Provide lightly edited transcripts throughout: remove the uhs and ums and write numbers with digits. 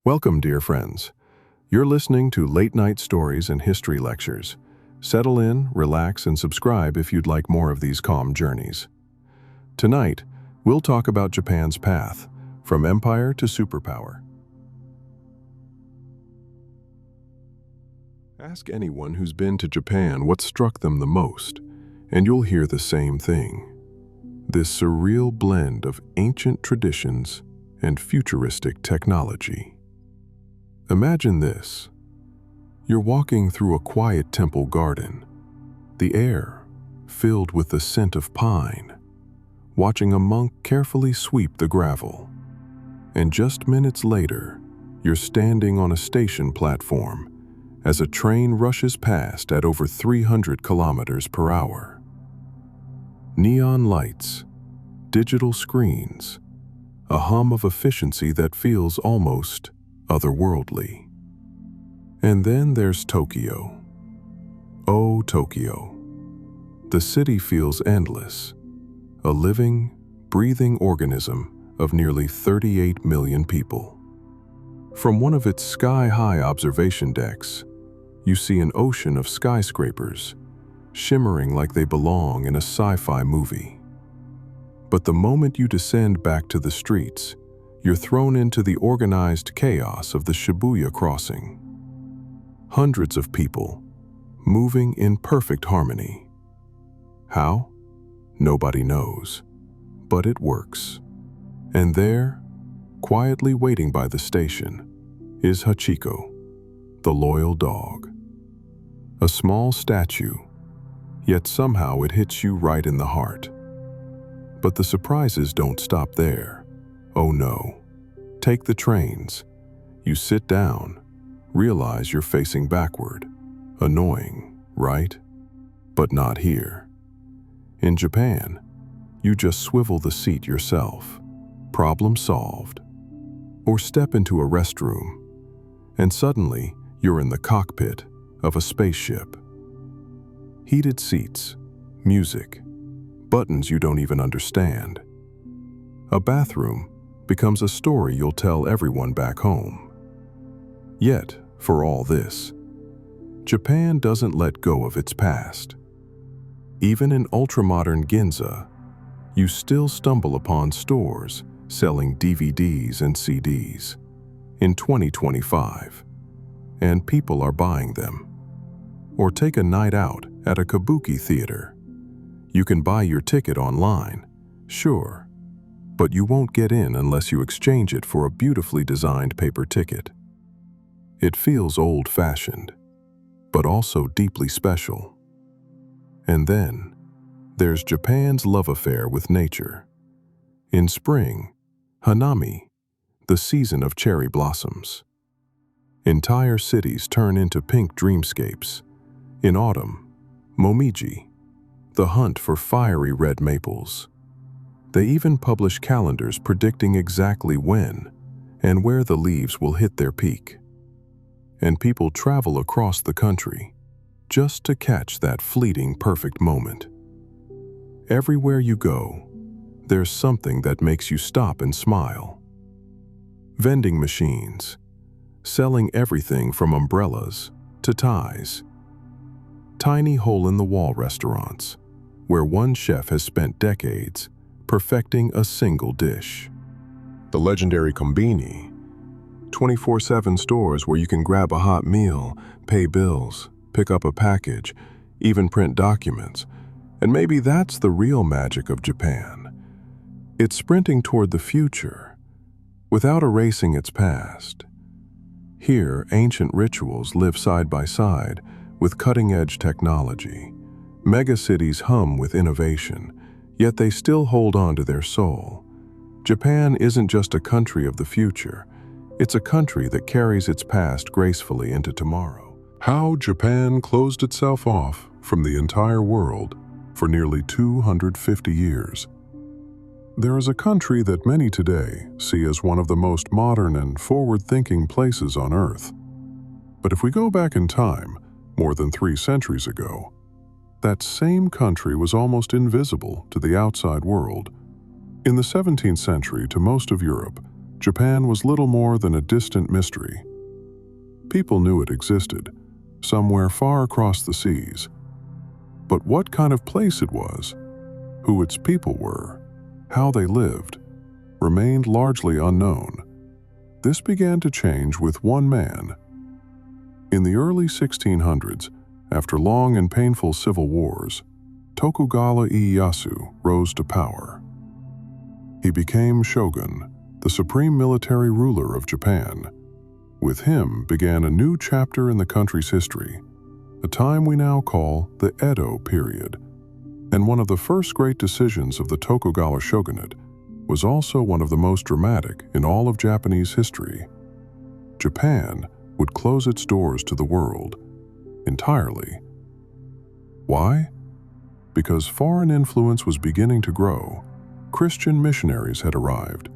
Welcome, dear friends. You're listening to Late Night Stories and History Lectures. Settle in, relax, and subscribe if you'd like more of these calm journeys. Tonight, we'll talk about Japan's path, from empire to superpower. Ask anyone who's been to Japan what struck them the most, and you'll hear the same thing. This surreal blend of ancient traditions and futuristic technology. Imagine this. You're walking through a quiet temple garden, the air filled with the scent of pine, watching a monk carefully sweep the gravel. And just minutes later, you're standing on a station platform as a train rushes past at over 300 kilometers per hour. Neon lights, digital screens, a hum of efficiency that feels almost otherworldly. And then there's Tokyo. Oh, Tokyo. The city feels endless, a living, breathing organism of nearly 38 million people. From one of its sky-high observation decks, you see an ocean of skyscrapers, shimmering like they belong in a sci-fi movie. But the moment you descend back to the streets, you're thrown into the organized chaos of the Shibuya crossing. Hundreds of people, moving in perfect harmony. How? Nobody knows, but it works. And there, quietly waiting by the station, is Hachiko, the loyal dog. A small statue, yet somehow it hits you right in the heart. But the surprises don't stop there. Oh no. Take the trains. You sit down, realize you're facing backward. Annoying, right? But not here. In Japan, you just swivel the seat yourself. Problem solved. Or step into a restroom, and suddenly you're in the cockpit of a spaceship. Heated seats, music, buttons you don't even understand. A bathroom becomes a story you'll tell everyone back home. Yet, for all this, Japan doesn't let go of its past. Even in ultramodern Ginza, you still stumble upon stores selling DVDs and CDs in 2025, and people are buying them. Or take a night out at a kabuki theater. You can buy your ticket online, sure, but you won't get in unless you exchange it for a beautifully designed paper ticket. It feels old-fashioned, but also deeply special. And then, there's Japan's love affair with nature. In spring, Hanami, the season of cherry blossoms. Entire cities turn into pink dreamscapes. In autumn, Momiji, the hunt for fiery red maples. They even publish calendars predicting exactly when and where the leaves will hit their peak. And people travel across the country just to catch that fleeting perfect moment. Everywhere you go, there's something that makes you stop and smile. Vending machines, selling everything from umbrellas to ties. Tiny hole-in-the-wall restaurants, where one chef has spent decades perfecting a single dish. The legendary Kombini, 24/7 stores where you can grab a hot meal, pay bills, pick up a package, even print documents. And maybe that's the real magic of Japan. It's sprinting toward the future, without erasing its past. Here, ancient rituals live side by side with cutting-edge technology. Megacities hum with innovation, yet they still hold on to their soul. Japan isn't just a country of the future, it's a country that carries its past gracefully into tomorrow. How Japan closed itself off from the entire world for nearly 250 years. There is a country that many today see as one of the most modern and forward-thinking places on Earth. But if we go back in time, more than 3 centuries ago, that same country was almost invisible to the outside world. In the 17th century, to most of Europe, Japan was little more than a distant mystery. People knew it existed, somewhere far across the seas. But what kind of place it was, who its people were, how they lived, remained largely unknown. This began to change with one man. In the early 1600s, after long and painful civil wars, Tokugawa Ieyasu rose to power. He became shogun, the supreme military ruler of Japan. With him began a new chapter in the country's history, a time we now call the Edo period. And one of the first great decisions of the Tokugawa shogunate was also one of the most dramatic in all of Japanese history. Japan would close its doors to the world entirely. Why? Because foreign influence was beginning to grow. Christian missionaries had arrived,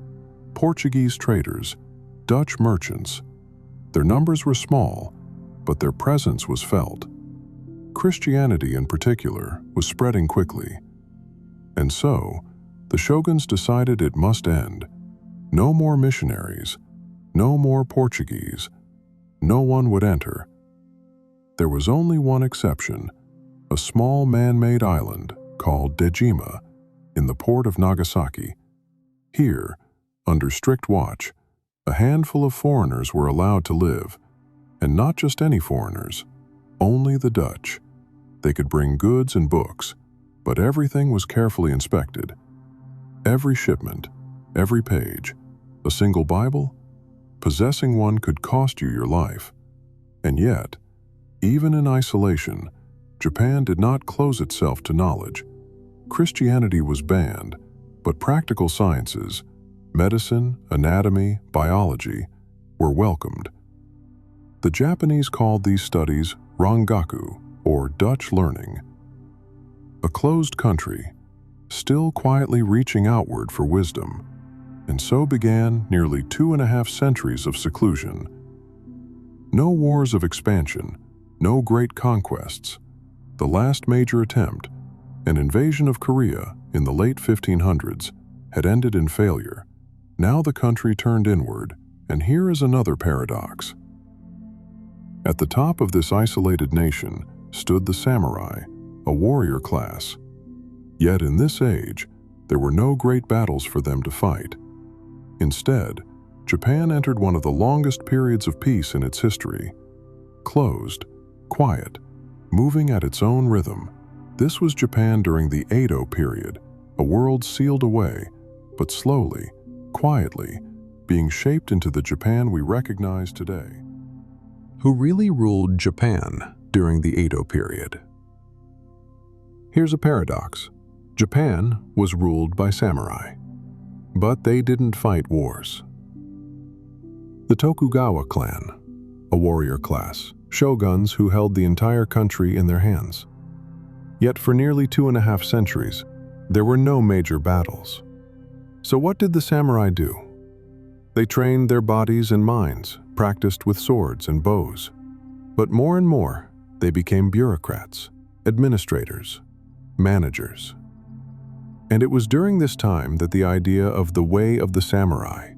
Portuguese traders, Dutch merchants. Their numbers were small, but their presence was felt. Christianity in particular was spreading quickly. And so, the shoguns decided it must end. No more missionaries, no more Portuguese. No one would enter. There was only one exception, a small man-made island called Dejima in the port of Nagasaki. Here, under strict watch, a handful of foreigners were allowed to live, and not just any foreigners, only the Dutch. They could bring goods and books, but everything was carefully inspected. Every shipment, every page, a single Bible, possessing one could cost you your life. And yet, even in isolation, Japan did not close itself to knowledge. Christianity was banned, but practical sciences, medicine, anatomy, biology, were welcomed. The Japanese called these studies Rangaku, or Dutch learning. A closed country, still quietly reaching outward for wisdom, and so began nearly 2.5 centuries of seclusion. No wars of expansion, no great conquests. The last major attempt, an invasion of Korea in the late 1500s, had ended in failure. Now the country turned inward, and here is another paradox. At the top of this isolated nation stood the samurai, a warrior class. Yet in this age, there were no great battles for them to fight. Instead, Japan entered one of the longest periods of peace in its history. Closed, quiet, moving at its own rhythm. This was Japan during the Edo period, a world sealed away, but slowly, quietly, being shaped into the Japan we recognize today. Who really ruled Japan during the Edo period? Here's a paradox. Japan was ruled by samurai, but they didn't fight wars. The Tokugawa clan, a warrior class, shoguns who held the entire country in their hands. Yet for nearly 2.5 centuries, there were no major battles. So what did the samurai do? They trained their bodies and minds, practiced with swords and bows. But more and more, they became bureaucrats, administrators, managers. And it was during this time that the idea of the way of the samurai,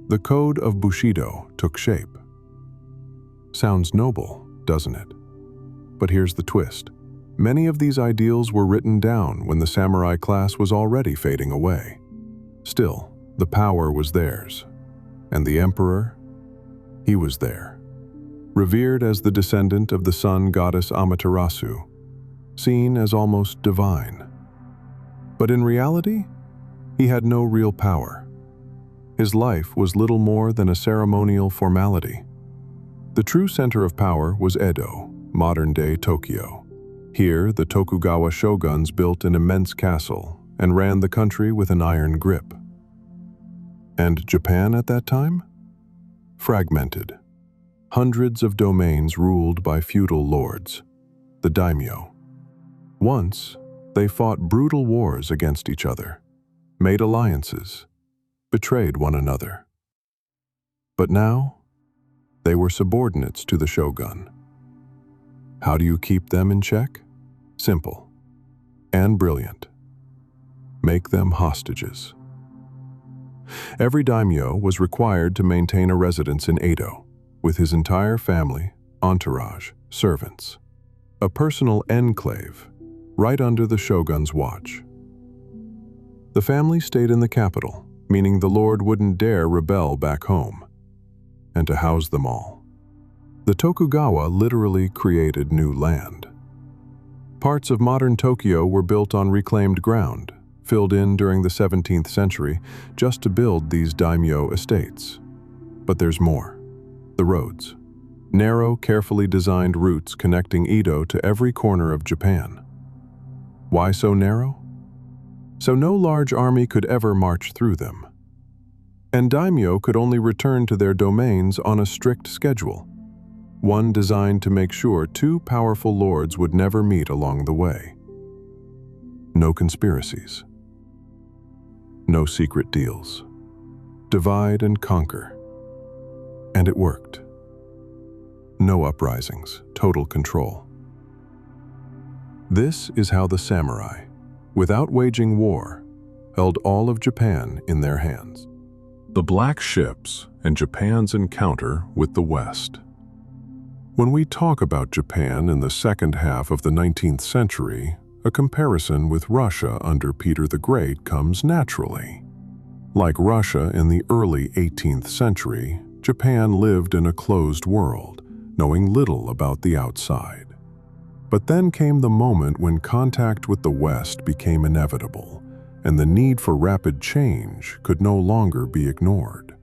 the code of Bushido, took shape. Sounds noble, doesn't it? But here's the twist. Many of these ideals were written down when the samurai class was already fading away. Still, the power was theirs. And the emperor? He was there. Revered as the descendant of the sun goddess Amaterasu, seen as almost divine. But in reality, he had no real power. His life was little more than a ceremonial formality. The true center of power was Edo, modern-day Tokyo. Here, the Tokugawa shoguns built an immense castle and ran the country with an iron grip. And Japan at that time? Fragmented. Hundreds of domains ruled by feudal lords, the daimyo. Once, they fought brutal wars against each other, made alliances, betrayed one another. But now, they were subordinates to the shogun. How do you keep them in check? Simple and brilliant. Make them hostages. Every daimyo was required to maintain a residence in Edo, with his entire family, entourage, servants. A personal enclave, right under the shogun's watch. The family stayed in the capital, meaning the lord wouldn't dare rebel back home. And to house them all, the Tokugawa literally created new land. Parts of modern Tokyo were built on reclaimed ground, filled in during the 17th century just to build these daimyo estates. But there's more. The roads. Narrow, carefully designed routes connecting Edo to every corner of Japan. Why so narrow? So no large army could ever march through them. And daimyo could only return to their domains on a strict schedule, one designed to make sure two powerful lords would never meet along the way. No conspiracies. No secret deals. Divide and conquer. And it worked. No uprisings, total control. This is how the samurai, without waging war, held all of Japan in their hands. The Black Ships and Japan's encounter with the West. When we talk about Japan in the second half of the 19th century, a comparison with Russia under Peter the Great comes naturally. Like Russia in the early 18th century, Japan lived in a closed world, knowing little about the outside. But then came the moment when contact with the West became inevitable, and the need for rapid change could no longer be ignored.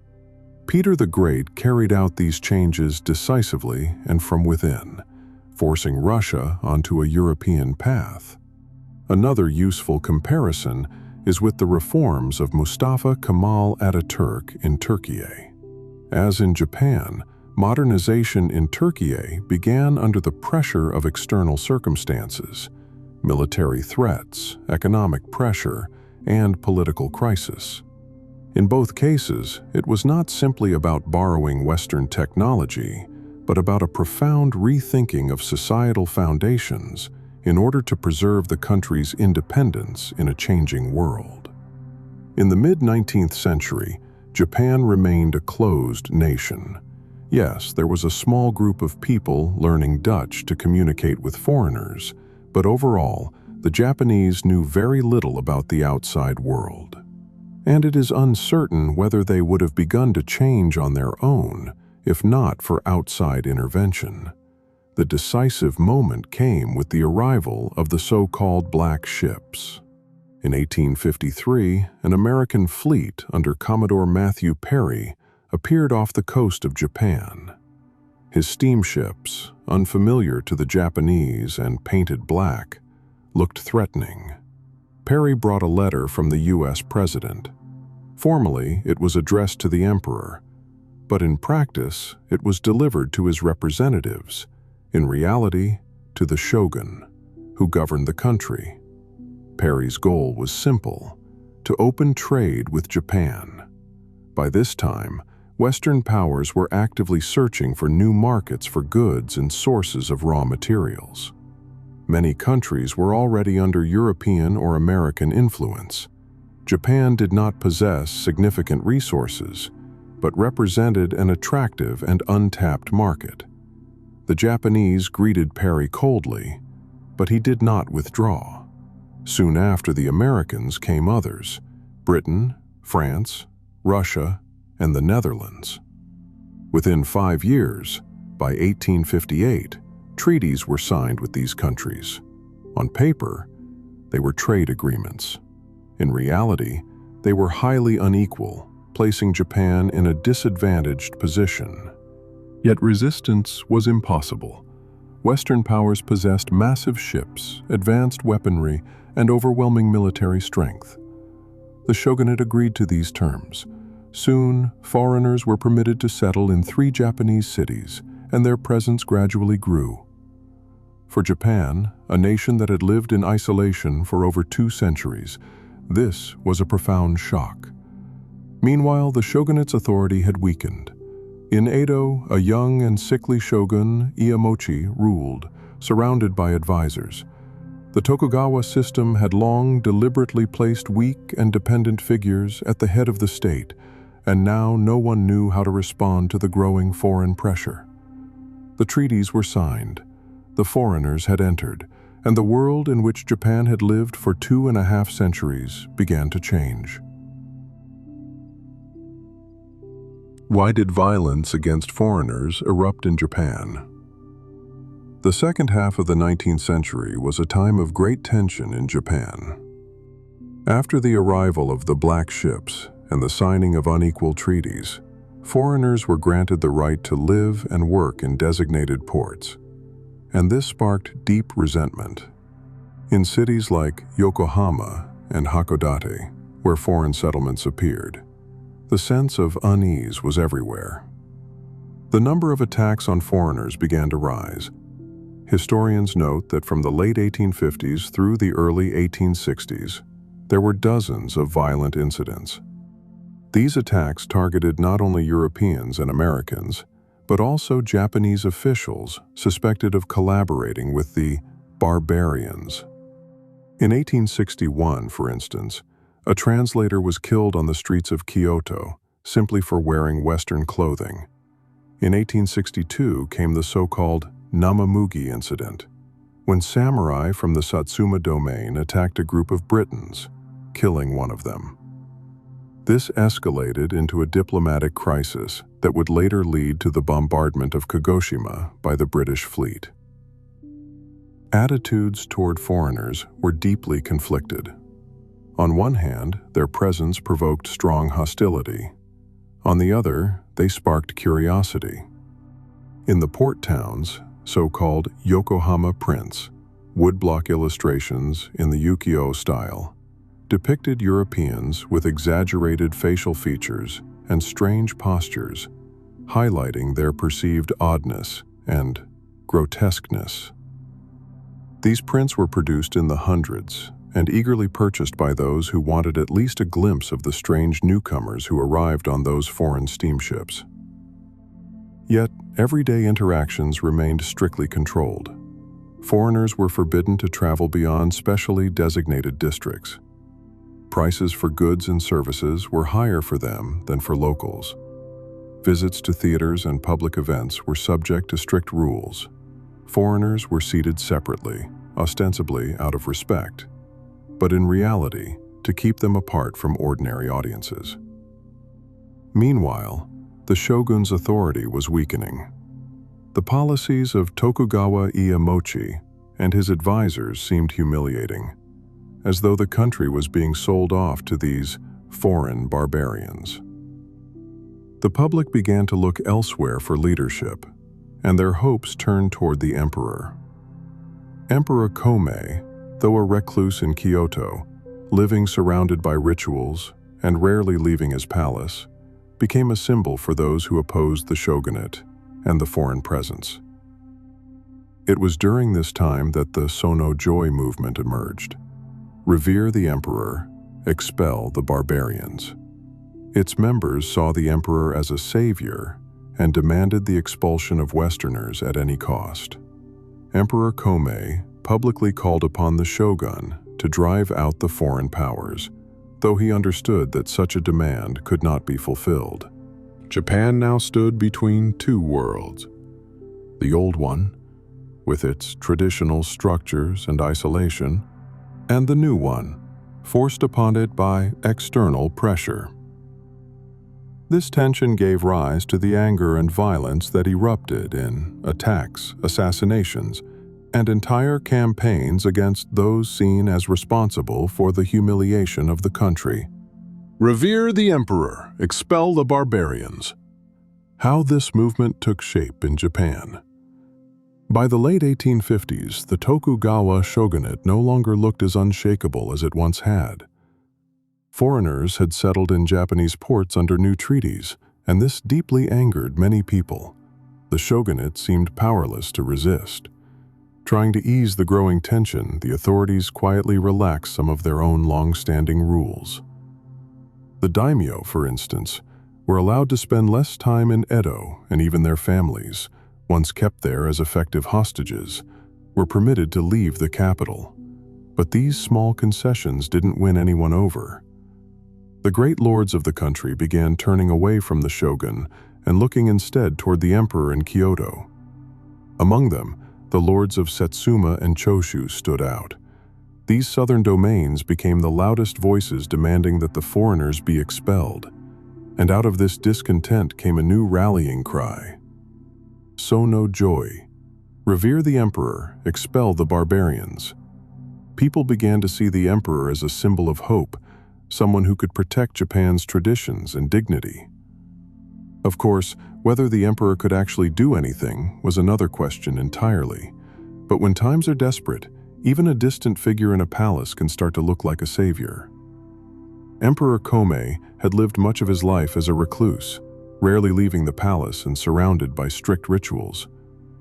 Peter the Great carried out these changes decisively and from within, forcing Russia onto a European path. Another useful comparison is with the reforms of Mustafa Kemal Ataturk in Turkey. As in Japan, modernization in Turkey began under the pressure of external circumstances, military threats, economic pressure, and political crisis. In both cases, it was not simply about borrowing Western technology, but about a profound rethinking of societal foundations in order to preserve the country's independence in a changing world. In the mid-19th century, Japan remained a closed nation. Yes, there was a small group of people learning Dutch to communicate with foreigners, but overall, the Japanese knew very little about the outside world. And it is uncertain whether they would have begun to change on their own, if not for outside intervention. The decisive moment came with the arrival of the so-called Black Ships. In 1853, an American fleet under Commodore Matthew Perry appeared off the coast of Japan. His steamships, unfamiliar to the Japanese and painted black, looked threatening. Perry brought a letter from the U.S. President. Formally, it was addressed to the Emperor, but in practice, it was delivered to his representatives, in reality, to the Shogun, who governed the country. Perry's goal was simple: to open trade with Japan. By this time, Western powers were actively searching for new markets for goods and sources of raw materials. Many countries were already under European or American influence. Japan did not possess significant resources, but represented an attractive and untapped market. The Japanese greeted Perry coldly, but he did not withdraw. Soon after the Americans came others: Britain, France, Russia, and the Netherlands. Within 5 years, by 1858, treaties were signed with these countries. On paper, they were trade agreements. In reality, they were highly unequal, placing Japan in a disadvantaged position. Yet resistance was impossible. Western powers possessed massive ships, advanced weaponry, and overwhelming military strength. The shogunate agreed to these terms. Soon, foreigners were permitted to settle in 3 Japanese cities, and their presence gradually grew. For Japan, a nation that had lived in isolation for over 2 centuries, this was a profound shock. Meanwhile, the shogunate's authority had weakened. In Edo, a young and sickly shogun, Iemochi, ruled, surrounded by advisors. The Tokugawa system had long deliberately placed weak and dependent figures at the head of the state, and now no one knew how to respond to the growing foreign pressure. The treaties were signed, the foreigners had entered, and the world in which Japan had lived for 2.5 centuries began to change. Why did violence against foreigners erupt in Japan? The second half of the 19th century was a time of great tension in Japan. After the arrival of the Black Ships and the signing of unequal treaties, foreigners were granted the right to live and work in designated ports, and this sparked deep resentment. In cities like Yokohama and Hakodate, where foreign settlements appeared, the sense of unease was everywhere. The number of attacks on foreigners began to rise. Historians note that from the late 1850s through the early 1860s, there were dozens of violent incidents. These attacks targeted not only Europeans and Americans, but also Japanese officials suspected of collaborating with the Barbarians. In 1861, for instance, a translator was killed on the streets of Kyoto simply for wearing Western clothing. In 1862 came the so-called Namamugi incident, when samurai from the Satsuma domain attacked a group of Britons, killing one of them. This escalated into a diplomatic crisis that would later lead to the bombardment of Kagoshima by the British fleet. Attitudes toward foreigners were deeply conflicted. On one hand, their presence provoked strong hostility. On the other, they sparked curiosity. In the port towns, so-called Yokohama prints, woodblock illustrations in the ukiyo style, depicted Europeans with exaggerated facial features and strange postures, highlighting their perceived oddness and grotesqueness. These prints were produced in the hundreds and eagerly purchased by those who wanted at least a glimpse of the strange newcomers who arrived on those foreign steamships. Yet, everyday interactions remained strictly controlled. Foreigners were forbidden to travel beyond specially designated districts. Prices for goods and services were higher for them than for locals. Visits to theaters and public events were subject to strict rules. Foreigners were seated separately, ostensibly out of respect, but in reality, to keep them apart from ordinary audiences. Meanwhile, the shogun's authority was weakening. The policies of Tokugawa Iemochi and his advisors seemed humiliating, as though the country was being sold off to these foreign barbarians. The public began to look elsewhere for leadership, and their hopes turned toward the emperor. Emperor Meiji, though a recluse in Kyoto, living surrounded by rituals and rarely leaving his palace, became a symbol for those who opposed the shogunate and the foreign presence. It was during this time that the Sono Joy movement emerged. Revere the emperor, expel the barbarians. Its members saw the emperor as a savior and demanded the expulsion of Westerners at any cost. Emperor Meiji publicly called upon the shogun to drive out the foreign powers, though he understood that such a demand could not be fulfilled. Japan now stood between two worlds. The old one, with its traditional structures and isolation, and the new one, forced upon it by external pressure. This tension gave rise to the anger and violence that erupted in attacks, assassinations, and entire campaigns against those seen as responsible for the humiliation of the country. Revere the emperor, expel the barbarians. How this movement took shape in Japan. By the late 1850s, the Tokugawa shogunate no longer looked as unshakable as it once had. Foreigners had settled in Japanese ports under new treaties, and this deeply angered many people. The shogunate seemed powerless to resist. Trying to ease the growing tension, the authorities quietly relaxed some of their own long-standing rules. The daimyo, for instance, were allowed to spend less time in Edo, and even their families, once kept there as effective hostages, were permitted to leave the capital. But these small concessions didn't win anyone over. The great lords of the country began turning away from the shogun and looking instead toward the emperor in Kyoto. Among them, the lords of Satsuma and Choshu stood out. These southern domains became the loudest voices demanding that the foreigners be expelled. And out of this discontent came a new rallying cry. So no joy. Revere the emperor, expel the barbarians. People began to see the emperor as a symbol of hope, someone who could protect Japan's traditions and dignity. Of course, whether the emperor could actually do anything was another question entirely. But when times are desperate, even a distant figure in a palace can start to look like a savior. Emperor Meiji had lived much of his life as a recluse, rarely leaving the palace and surrounded by strict rituals.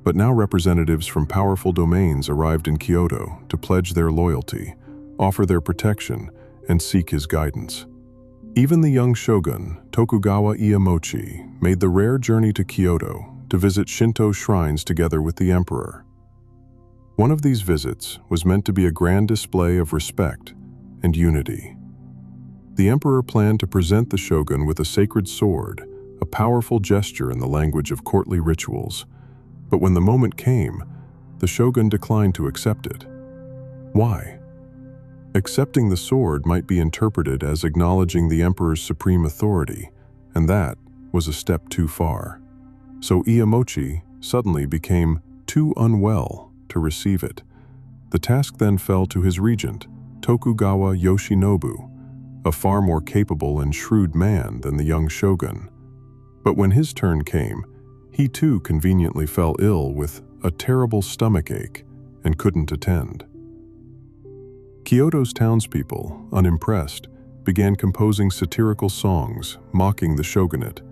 But now representatives from powerful domains arrived in Kyoto to pledge their loyalty, offer their protection, and seek his guidance. Even the young shogun, Tokugawa Ieyasu, made the rare journey to Kyoto to visit Shinto shrines together with the emperor. One of these visits was meant to be a grand display of respect and unity. The emperor planned to present the shogun with a sacred sword, a powerful gesture in the language of courtly rituals. But when the moment came, the shogun declined to accept it. Why? Accepting the sword might be interpreted as acknowledging the emperor's supreme authority, and that was a step too far. So Ieyasu suddenly became too unwell to receive it. The task then fell to his regent, Tokugawa Yoshinobu, a far more capable and shrewd man than the young shogun. But when his turn came, he too conveniently fell ill with a terrible stomachache and couldn't attend. Kyoto's townspeople, unimpressed, began composing satirical songs mocking the shogunate.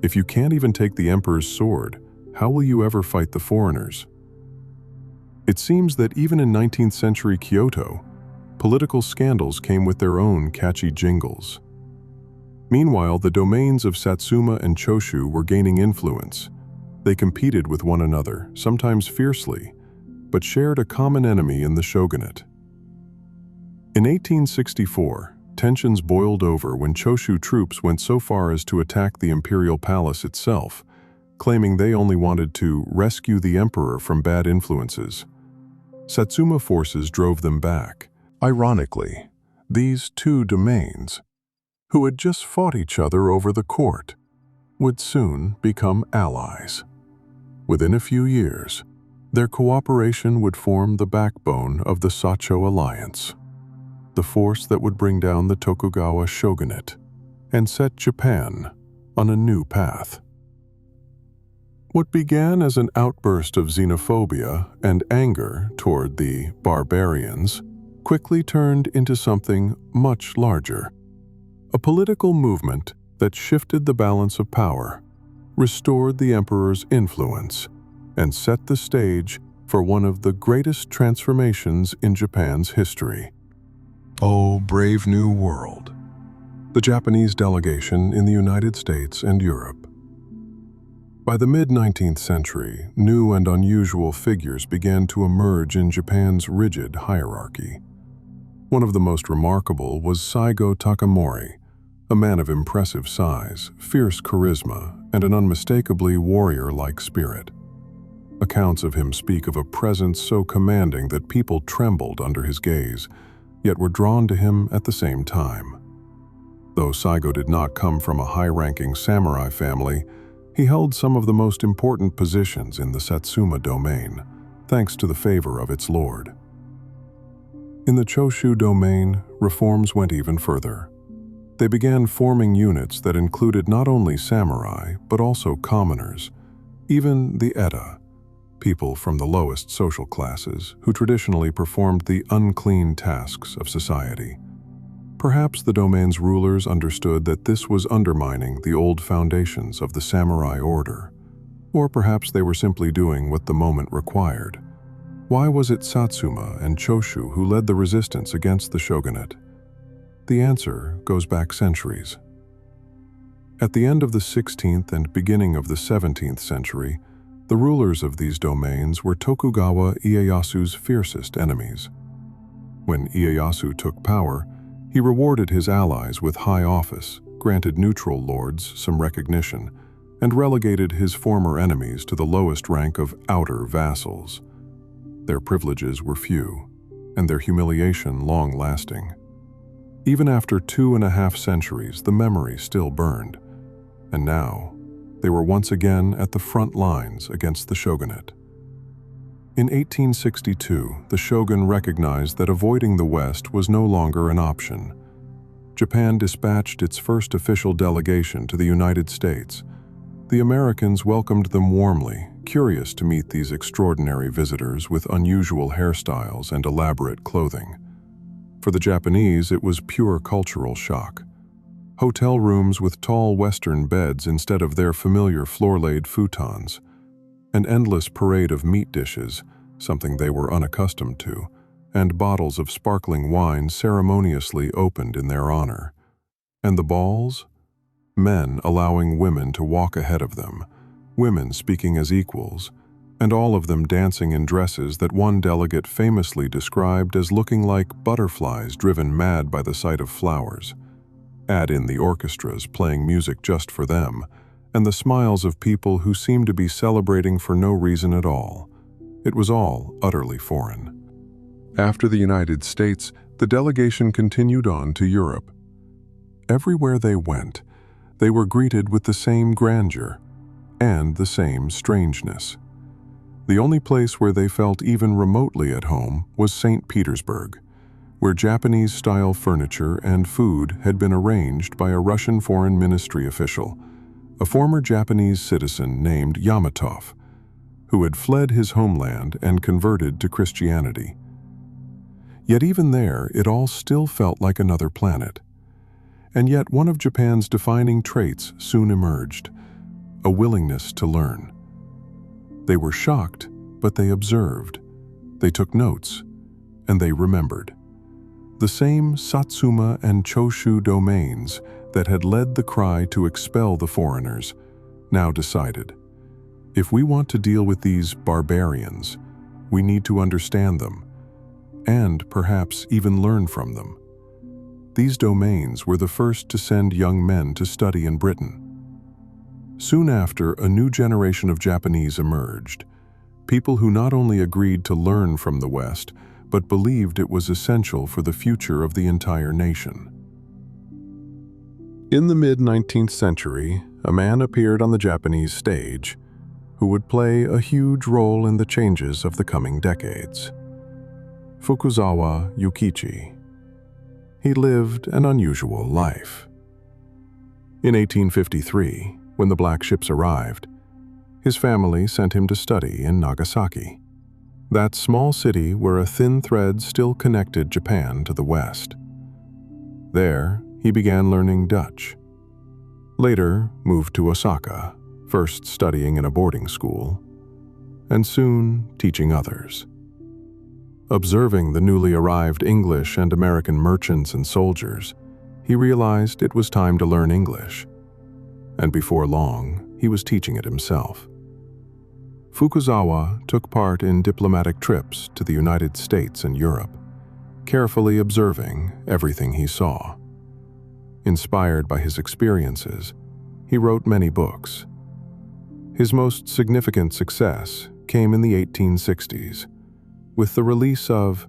If you can't even take the emperor's sword, how will you ever fight the foreigners? It seems that even in 19th century Kyoto, political scandals came with their own catchy jingles. Meanwhile, the domains of Satsuma and Choshu were gaining influence. They competed with one another, sometimes fiercely, but shared a common enemy in the shogunate. In 1864, tensions boiled over when Choshu troops went so far as to attack the imperial palace itself, claiming they only wanted to rescue the emperor from bad influences. Satsuma forces drove them back. Ironically, these two domains, who had just fought each other over the court, would soon become allies. Within a few years, their cooperation would form the backbone of the Sacho alliance, the force that would bring down the Tokugawa shogunate and set Japan on a new path. What began as an outburst of xenophobia and anger toward the barbarians quickly turned into something much larger. A political movement that shifted the balance of power, restored the emperor's influence, and set the stage for one of the greatest transformations in Japan's history. Oh, brave new world. The Japanese delegation in the United States and Europe. By the mid-19th century, new and unusual figures began to emerge in Japan's rigid hierarchy. One of the most remarkable was Saigo Takamori, a man of impressive size, fierce charisma, and an unmistakably warrior-like spirit. Accounts of him speak of a presence so commanding that people trembled under his gaze, yet were drawn to him at the same time. Though Saigo did not come from a high-ranking samurai family, he held some of the most important positions in the Satsuma domain, thanks to the favor of its lord. In the Choshu domain, reforms went even further. They began forming units that included not only samurai, but also commoners, even the Eta, people from the lowest social classes who traditionally performed the unclean tasks of society. Perhaps the domain's rulers understood that this was undermining the old foundations of the samurai order, or perhaps they were simply doing what the moment required. Why was it Satsuma and Choshu who led the resistance against the shogunate? The answer goes back centuries. At the end of the 16th and beginning of the 17th century, the rulers of these domains were Tokugawa Ieyasu's fiercest enemies. When Ieyasu took power, he rewarded his allies with high office, granted neutral lords some recognition, and relegated his former enemies to the lowest rank of outer vassals. Their privileges were few, and their humiliation long-lasting. Even after 2.5 centuries, the memory still burned, and now they were once again at the front lines against the shogunate. In 1862, the shogun recognized that avoiding the West was no longer an option. Japan dispatched its first official delegation to the United States. The Americans welcomed them warmly, curious to meet these extraordinary visitors with unusual hairstyles and elaborate clothing. For the Japanese, it was pure cultural shock. Hotel rooms with tall Western beds instead of their familiar floor-laid futons. An endless parade of meat dishes, something they were unaccustomed to, and bottles of sparkling wine ceremoniously opened in their honor. And the balls? Men allowing women to walk ahead of them, women speaking as equals, and all of them dancing in dresses that one delegate famously described as looking like butterflies driven mad by the sight of flowers. Add in the orchestras playing music just for them, and the smiles of people who seemed to be celebrating for no reason at all. It was all utterly foreign. After the United States, the delegation continued on to Europe. Everywhere they went, they were greeted with the same grandeur and the same strangeness. The only place where they felt even remotely at home was St. Petersburg, where Japanese-style furniture and food had been arranged by a Russian foreign ministry official, a former Japanese citizen named Yamatov, who had fled his homeland and converted to Christianity. Yet even there, it all still felt like another planet. And yet one of Japan's defining traits soon emerged, a willingness to learn. They were shocked, but they observed. They took notes, and they remembered. The same Satsuma and Choshu domains that had led the cry to expel the foreigners now decided, if we want to deal with these barbarians, we need to understand them, and perhaps even learn from them. These domains were the first to send young men to study in Britain. Soon after, a new generation of Japanese emerged, people who not only agreed to learn from the West, but believed it was essential for the future of the entire nation. In the mid-19th century, a man appeared on the Japanese stage who would play a huge role in the changes of the coming decades. Fukuzawa Yukichi. He lived an unusual life. In 1853, when the black ships arrived, his family sent him to study in Nagasaki, that small city where a thin thread still connected Japan to the West. There, he began learning Dutch. Later, moved to Osaka, first studying in a boarding school, and soon teaching others. Observing the newly arrived English and American merchants and soldiers, he realized it was time to learn English. And before long, he was teaching it himself. Fukuzawa took part in diplomatic trips to the United States and Europe, carefully observing everything he saw. Inspired by his experiences, he wrote many books. His most significant success came in the 1860s, with the release of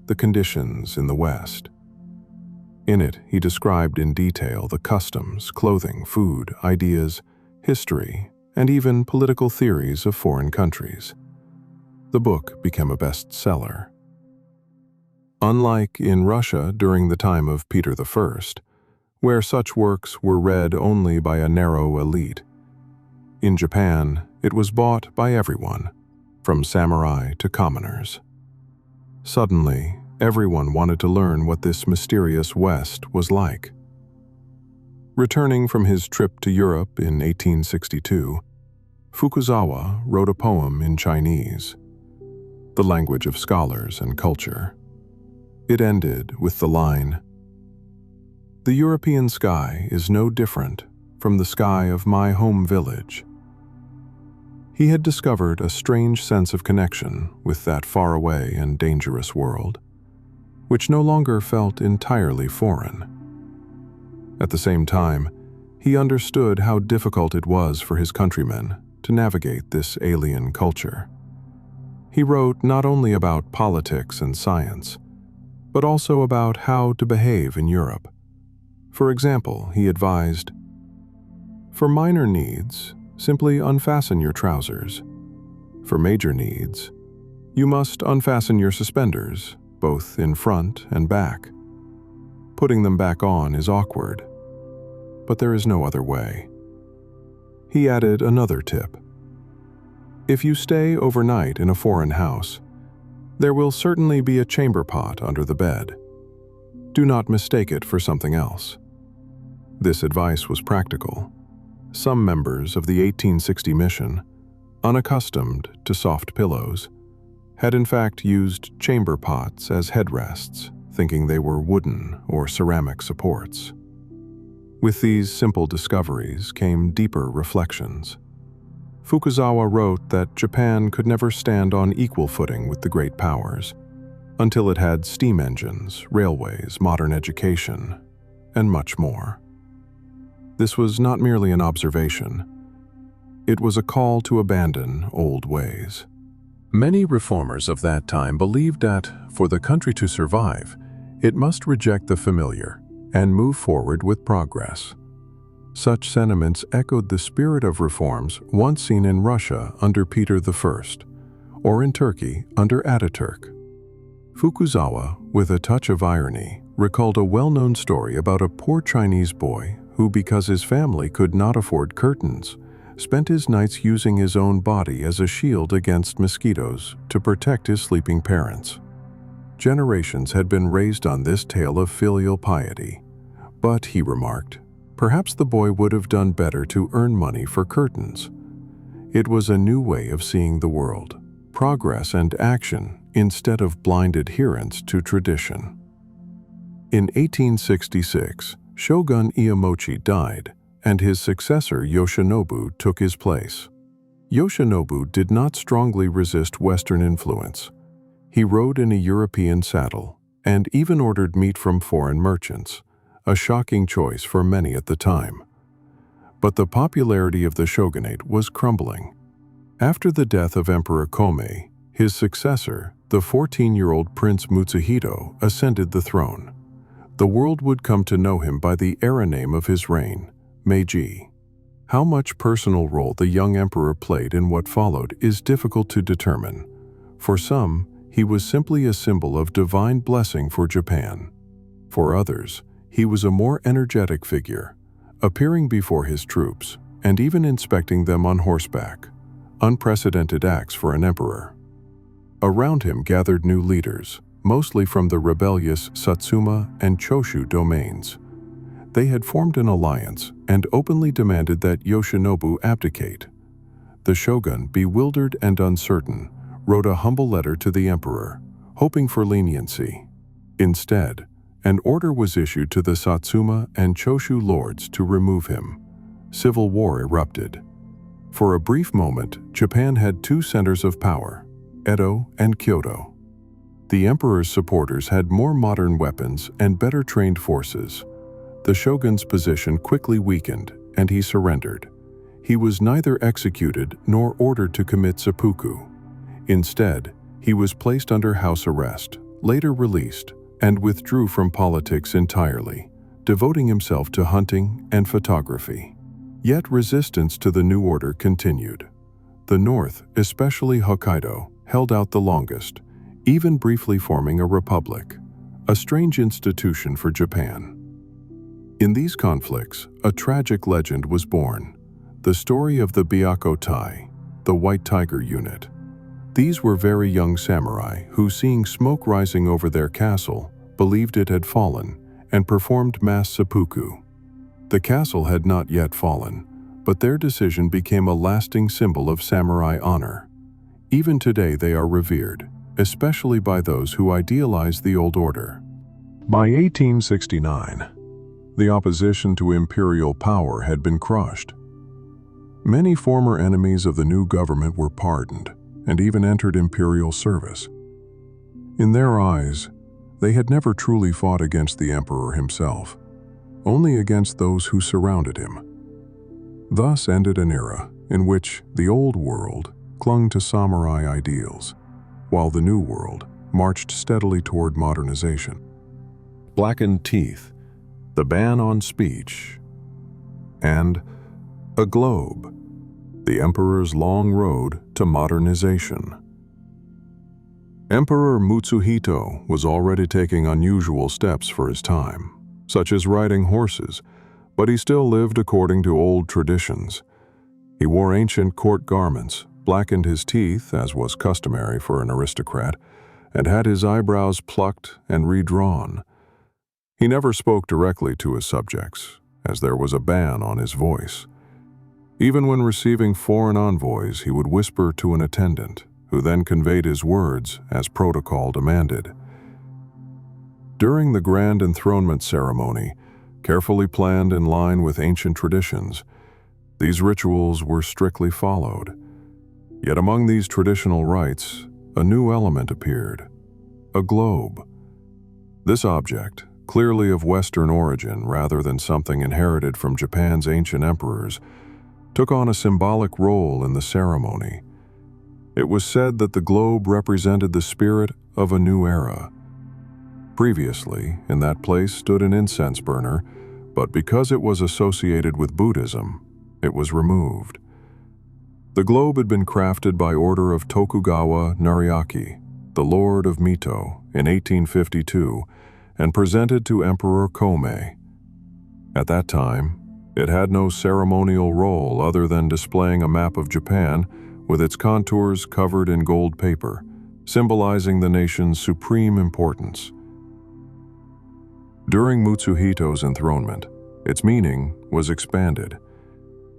The Conditions in the West. In it, he described in detail the customs, clothing, food, ideas, history, and even political theories of foreign countries. The book became a bestseller. Unlike in Russia during the time of Peter I, where such works were read only by a narrow elite, in Japan, it was bought by everyone, from samurai to commoners. Suddenly, everyone wanted to learn what this mysterious West was like. Returning from his trip to Europe in 1862, Fukuzawa wrote a poem in Chinese, the language of scholars and culture. It ended with the line, "The European sky is no different from the sky of my home village." He had discovered a strange sense of connection with that faraway and dangerous world. which no longer felt entirely foreign. At the same time, he understood how difficult it was for his countrymen to navigate this alien culture. He wrote not only about politics and science, but also about how to behave in Europe. For example, he advised, "For minor needs, simply unfasten your trousers. For major needs, you must unfasten your suspenders, both in front and back. Putting them back on is awkward, but there is no other way." He added another tip. "If you stay overnight in a foreign house, there will certainly be a chamber pot under the bed. Do not mistake it for something else." This advice was practical. Some members of the 1860 mission, unaccustomed to soft pillows, had in fact used chamber pots as headrests, thinking they were wooden or ceramic supports. With these simple discoveries came deeper reflections. Fukuzawa wrote that Japan could never stand on equal footing with the great powers until it had steam engines, railways, modern education, and much more. This was not merely an observation. It was a call to abandon old ways. Many reformers of that time believed that, for the country to survive, it must reject the familiar and move forward with progress. Such sentiments echoed the spirit of reforms once seen in Russia under Peter I, or in Turkey under Ataturk. Fukuzawa, with a touch of irony, recalled a well-known story about a poor Chinese boy who, because his family could not afford curtains, spent his nights using his own body as a shield against mosquitoes to protect his sleeping parents. Generations had been raised on this tale of filial piety, but, he remarked, perhaps the boy would have done better to earn money for curtains. It was a new way of seeing the world, progress and action instead of blind adherence to tradition. In 1866, Shogun Ieyamochi died, and his successor Yoshinobu took his place. Yoshinobu did not strongly resist Western influence. He rode in a European saddle and even ordered meat from foreign merchants, a shocking choice for many at the time. But the popularity of the shogunate was crumbling. After the death of Emperor Meiji, his successor, the 14-year-old Prince Mutsuhito, ascended the throne. The world would come to know him by the era name of his reign, Meiji. How much personal role the young emperor played in what followed is difficult to determine. For some, he was simply a symbol of divine blessing for Japan. For others, he was a more energetic figure, appearing before his troops and even inspecting them on horseback, unprecedented acts for an emperor. Around him gathered new leaders, mostly from the rebellious Satsuma and Choshu domains. They had formed an alliance and openly demanded that Yoshinobu abdicate. The shogun, bewildered and uncertain, wrote a humble letter to the emperor, hoping for leniency. Instead, an order was issued to the Satsuma and Choshu lords to remove him. Civil war erupted. For a brief moment, Japan had two centers of power, Edo and Kyoto. The emperor's supporters had more modern weapons and better trained forces. The shogun's position quickly weakened, and he surrendered. He was neither executed nor ordered to commit seppuku. Instead, he was placed under house arrest, later released, and withdrew from politics entirely, devoting himself to hunting and photography. Yet resistance to the new order continued. The North, especially Hokkaido, held out the longest, even briefly forming a republic, a strange institution for Japan. In these conflicts, a tragic legend was born, the story of the Byakutai, the White Tiger unit. These were very young samurai who, seeing smoke rising over their castle, believed it had fallen and performed mass seppuku. The castle had not yet fallen, but their decision became a lasting symbol of samurai honor. Even today they are revered, especially by those who idealize the old order. By 1869, the opposition to imperial power had been crushed. Many former enemies of the new government were pardoned and even entered imperial service. In their eyes, they had never truly fought against the emperor himself, only against those who surrounded him. Thus ended an era in which the old world clung to samurai ideals, while the new world marched steadily toward modernization. Blackened teeth, the ban on speech, and a globe, the emperor's long road to modernization. Emperor Mutsuhito was already taking unusual steps for his time, such as riding horses, but he still lived according to old traditions. He wore ancient court garments, blackened his teeth, as was customary for an aristocrat, and had his eyebrows plucked and redrawn. He never spoke directly to his subjects, as there was a ban on his voice. Even when receiving foreign envoys, he would whisper to an attendant, who then conveyed his words as protocol demanded. During the grand enthronement ceremony, carefully planned in line with ancient traditions, these rituals were strictly followed. Yet among these traditional rites, a new element appeared: a globe. This object, clearly of Western origin rather than something inherited from Japan's ancient emperors, took on a symbolic role in the ceremony. It was said that the globe represented the spirit of a new era. Previously, in that place stood an incense burner, but because it was associated with Buddhism, it was removed. The globe had been crafted by order of Tokugawa Nariaki, the Lord of Mito, in 1852, and presented to Emperor Meiji. At that time, it had no ceremonial role other than displaying a map of Japan with its contours covered in gold paper, symbolizing the nation's supreme importance. During Mutsuhito's enthronement, its meaning was expanded.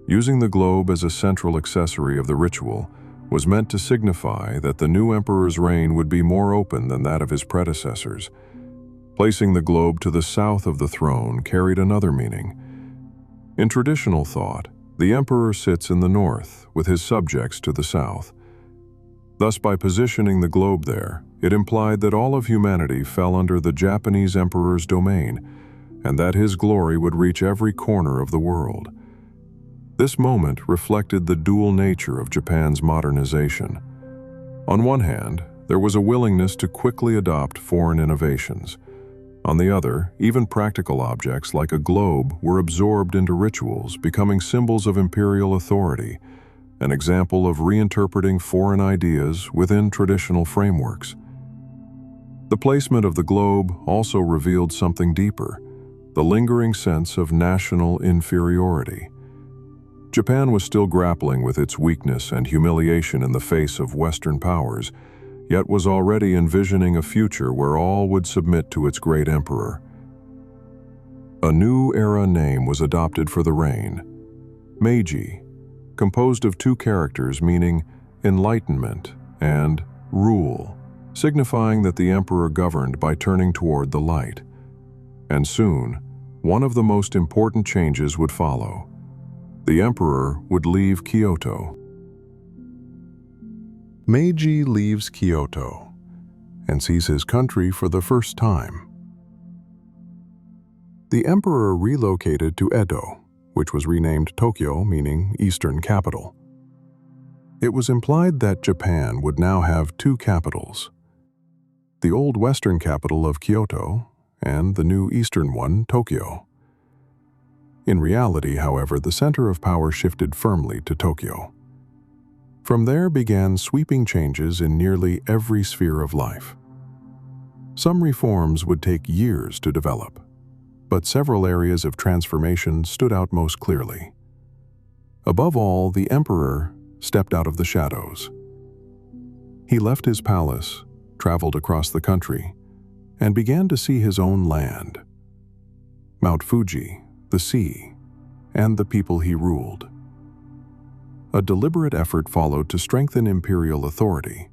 Using the globe as a central accessory of the ritual was meant to signify that the new emperor's reign would be more open than that of his predecessors. Placing the globe to the south of the throne carried another meaning. In traditional thought, the emperor sits in the north, with his subjects to the south. Thus, by positioning the globe there, it implied that all of humanity fell under the Japanese emperor's domain, and that his glory would reach every corner of the world. This moment reflected the dual nature of Japan's modernization. On one hand, there was a willingness to quickly adopt foreign innovations. On the other, even practical objects like a globe were absorbed into rituals, becoming symbols of imperial authority, an example of reinterpreting foreign ideas within traditional frameworks. The placement of the globe also revealed something deeper: the lingering sense of national inferiority. Japan was still grappling with its weakness and humiliation in the face of Western powers, yet was already envisioning a future where all would submit to its great emperor. A new era name was adopted for the reign: Meiji, composed of two characters meaning enlightenment and rule, signifying that the emperor governed by turning toward the light. And soon, one of the most important changes would follow. The emperor would leave Kyoto. Meiji leaves Kyoto and sees his country for the first time. The emperor relocated to Edo, which was renamed Tokyo, meaning Eastern Capital. It was implied that Japan would now have two capitals: the old Western capital of Kyoto and the new Eastern one, Tokyo. In reality, however, the center of power shifted firmly to Tokyo. From there began sweeping changes in nearly every sphere of life. Some reforms would take years to develop, but several areas of transformation stood out most clearly. Above all, the emperor stepped out of the shadows. He left his palace, traveled across the country, and began to see his own land: Mount Fuji, the sea, and the people he ruled. A deliberate effort followed to strengthen imperial authority.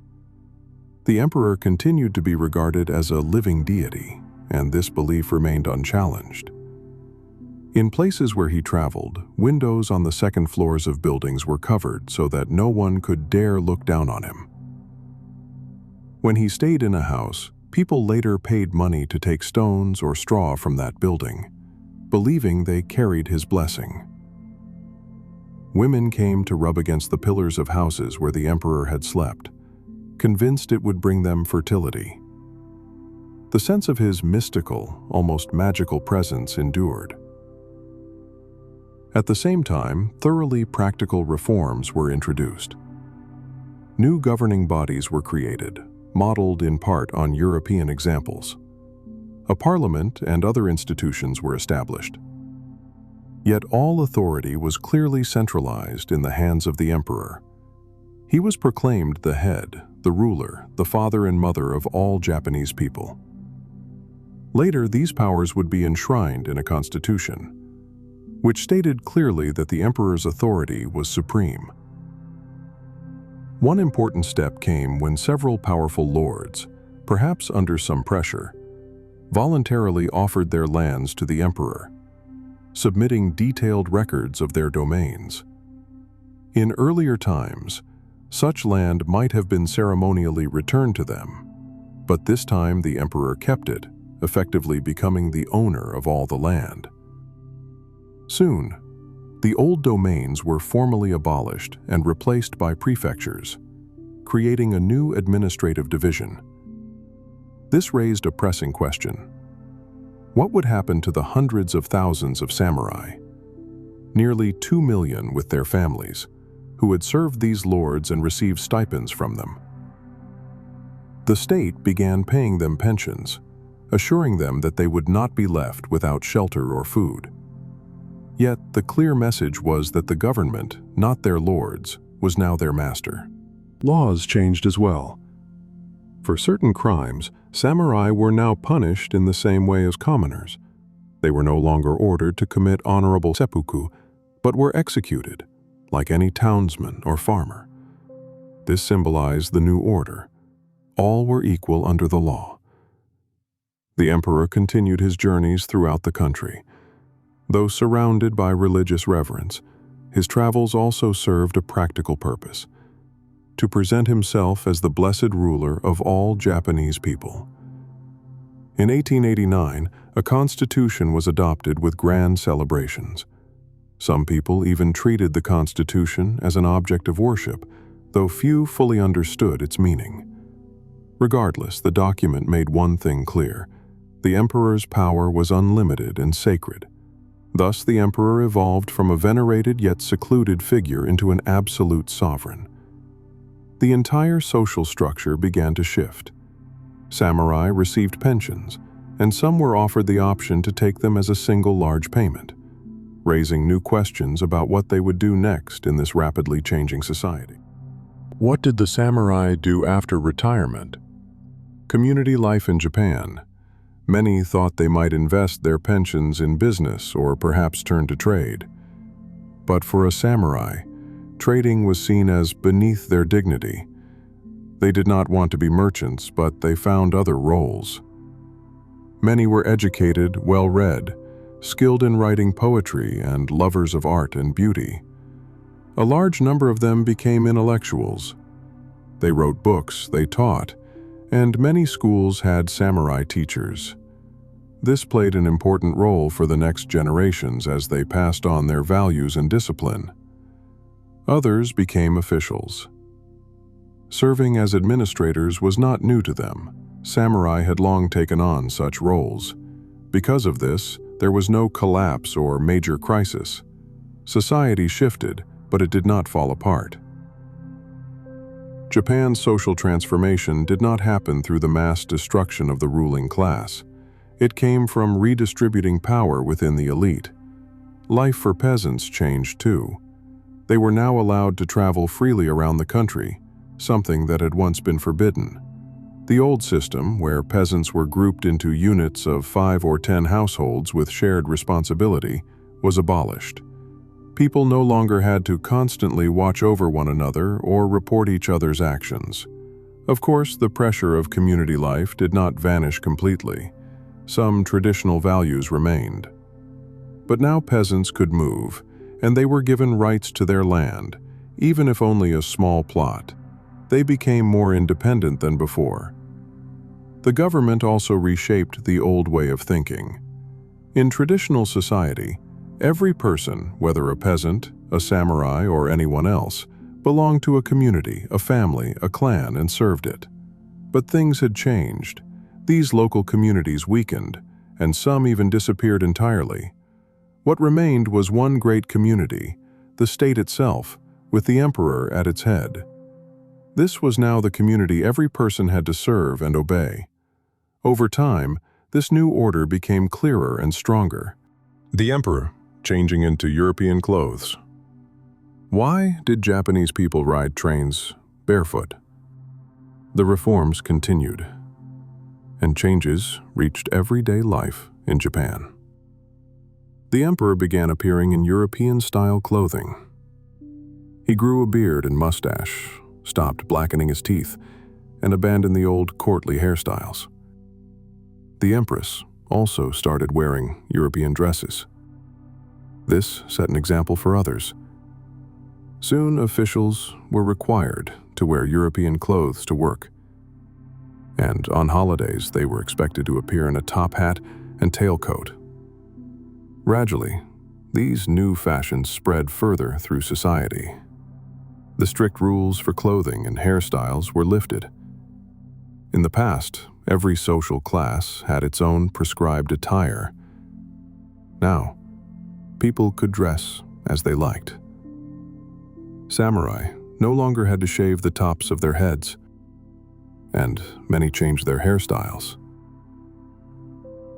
The emperor continued to be regarded as a living deity, and this belief remained unchallenged. In places where he traveled, windows on the second floors of buildings were covered so that no one could dare look down on him. When he stayed in a house, People later paid money to take stones or straw from that building, believing they carried his blessing. Women came to rub against the pillars of houses where the emperor had slept, convinced it would bring them fertility. The sense of his mystical, almost magical presence endured. At the same time, thoroughly practical reforms were introduced. New governing bodies were created, modeled in part on European examples. A parliament and other institutions were established. Yet all authority was clearly centralized in the hands of the emperor. He was proclaimed the head, the ruler, the father and mother of all Japanese people. Later, these powers would be enshrined in a constitution, which stated clearly that the emperor's authority was supreme. One important step came when several powerful lords, perhaps under some pressure, voluntarily offered their lands to the emperor, submitting detailed records of their domains. In earlier times, such land might have been ceremonially returned to them, but this time the emperor kept it, effectively becoming the owner of all the land. Soon, the old domains were formally abolished and replaced by prefectures, creating a new administrative division. This raised a pressing question. What would happen to the hundreds of thousands of samurai, nearly 2 million with their families, who had served these lords and received stipends from them? The state began paying them pensions, assuring them that they would not be left without shelter or food. Yet the clear message was that the government, not their lords, was now their master. Laws changed as well. For certain crimes, samurai were now punished in the same way as commoners. They were no longer ordered to commit honorable seppuku, but were executed, like any townsman or farmer. This symbolized the new order. All were equal under the law. The emperor continued his journeys throughout the country. Though surrounded by religious reverence, his travels also served a practical purpose: to present himself as the blessed ruler of all Japanese people. In 1889, a constitution was adopted with grand celebrations. Some people even treated the constitution as an object of worship, though few fully understood its meaning. Regardless, the document made one thing clear: the emperor's power was unlimited and sacred. Thus, the emperor evolved from a venerated yet secluded figure into an absolute sovereign. The entire social structure began to shift. Samurai received pensions, and some were offered the option to take them as a single large payment, raising new questions about what they would do next in this rapidly changing society. What did the samurai do after retirement? Community life in Japan. Many thought they might invest their pensions in business or perhaps turn to trade. But for a samurai, trading was seen as beneath their dignity. They did not want to be merchants, but they found other roles. Many were educated, well-read, skilled in writing poetry, and lovers of art and beauty. A large number of them became intellectuals. They wrote books, they taught, and many schools had samurai teachers. This played an important role for the next generations as they passed on their values and discipline. Others became officials. Serving as administrators was not new to them. Samurai had long taken on such roles. Because of this, there was no collapse or major crisis. Society shifted, but it did not fall apart. Japan's social transformation did not happen through the mass destruction of the ruling class. It came from redistributing power within the elite. Life for peasants changed too. They were now allowed to travel freely around the country, something that had once been forbidden. The old system, where peasants were grouped into units of 5 or 10 households with shared responsibility, was abolished. People no longer had to constantly watch over one another or report each other's actions. Of course, the pressure of community life did not vanish completely. Some traditional values remained. But now peasants could move, and they were given rights to their land, even if only a small plot. They became more independent than before. The government also reshaped the old way of thinking. In traditional society, every person, whether a peasant, a samurai, or anyone else, belonged to a community, a family, a clan, and served it. But things had changed. These local communities weakened, and some even disappeared entirely. What remained was one great community, the state itself, with the emperor at its head. This was now the community every person had to serve and obey. Over time, this new order became clearer and stronger. The emperor, changing into European clothes. Why did Japanese people ride trains barefoot? The reforms continued, and changes reached everyday life in Japan. The emperor began appearing in European-style clothing. He grew a beard and mustache, stopped blackening his teeth, and abandoned the old courtly hairstyles. The empress also started wearing European dresses. This set an example for others. Soon, officials were required to wear European clothes to work. And on holidays, they were expected to appear in a top hat and tailcoat. Gradually, these new fashions spread further through society. The strict rules for clothing and hairstyles were lifted. In the past, every social class had its own prescribed attire. Now, people could dress as they liked. Samurai no longer had to shave the tops of their heads, and many changed their hairstyles.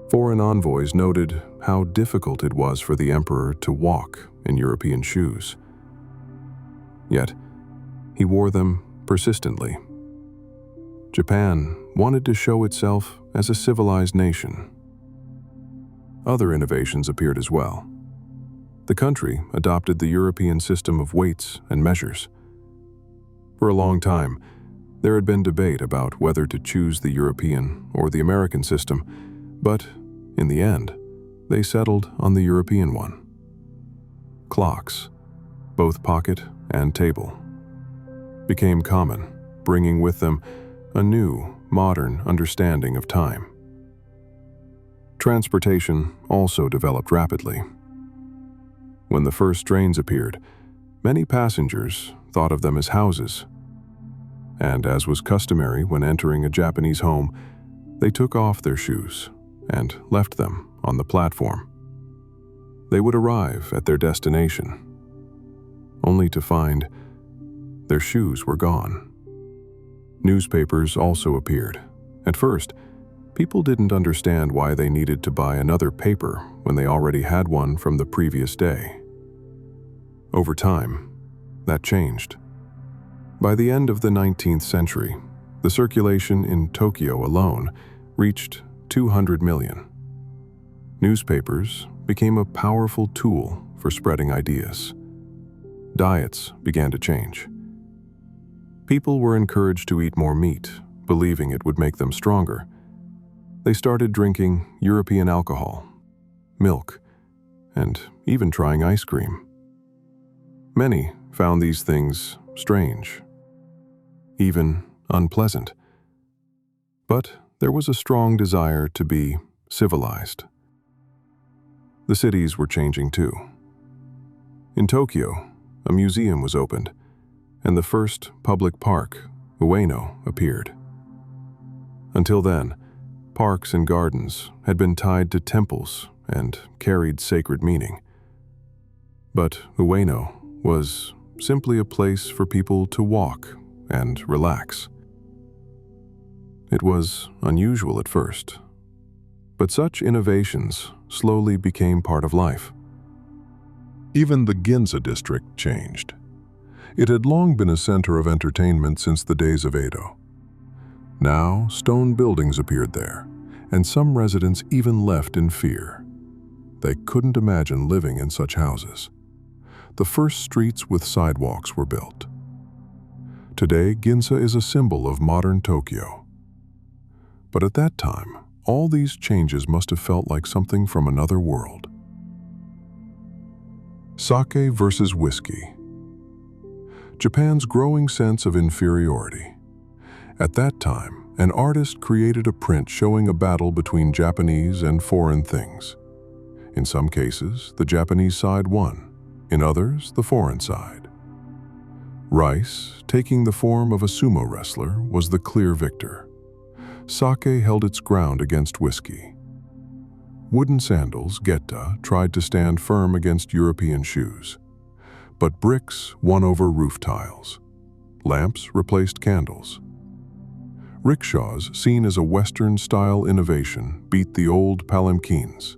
Foreign envoys noted how difficult it was for the emperor to walk in European shoes. Yet, he wore them persistently. Japan wanted to show itself as a civilized nation. Other innovations appeared as well. The country adopted the European system of weights and measures. For a long time, there had been debate about whether to choose the European or the American system, but in the end, they settled on the European one. Clocks, both pocket and table, became common, bringing with them a new, modern understanding of time. Transportation also developed rapidly. When the first trains appeared, many passengers thought of them as houses. And as was customary when entering a Japanese home, they took off their shoes and left them on the platform. They would arrive at their destination, only to find their shoes were gone. Newspapers also appeared. At first, people didn't understand why they needed to buy another paper when they already had one from the previous day. Over time, that changed. By the end of the 19th century, the circulation in Tokyo alone reached 200 million. Newspapers became a powerful tool for spreading ideas. Diets began to change. People were encouraged to eat more meat, believing it would make them stronger. They started drinking European alcohol, milk, and even trying ice cream. Many found these things strange, even unpleasant. But there was a strong desire to be civilized. The cities were changing too. In Tokyo, a museum was opened, and the first public park, Ueno, appeared. Until then, parks and gardens had been tied to temples and carried sacred meaning. But Ueno was simply a place for people to walk and relax. It was unusual at first, but such innovations slowly became part of life. Even the Ginza district changed. It had long been a center of entertainment since the days of Edo. Now, stone buildings appeared there, and some residents even left in fear. They couldn't imagine living in such houses. The first streets with sidewalks were built. Today, Ginza is a symbol of modern Tokyo. But at that time, all these changes must have felt like something from another world. Sake versus whiskey. Japan's growing sense of inferiority. At that time, an artist created a print showing a battle between Japanese and foreign things. In some cases, the Japanese side won, in others, the foreign side. Rice, taking the form of a sumo wrestler, was the clear victor. Sake held its ground against whiskey. Wooden sandals, geta, tried to stand firm against European shoes. But bricks won over roof tiles. Lamps replaced candles. Rickshaws, seen as a Western-style innovation, beat the old palanquins.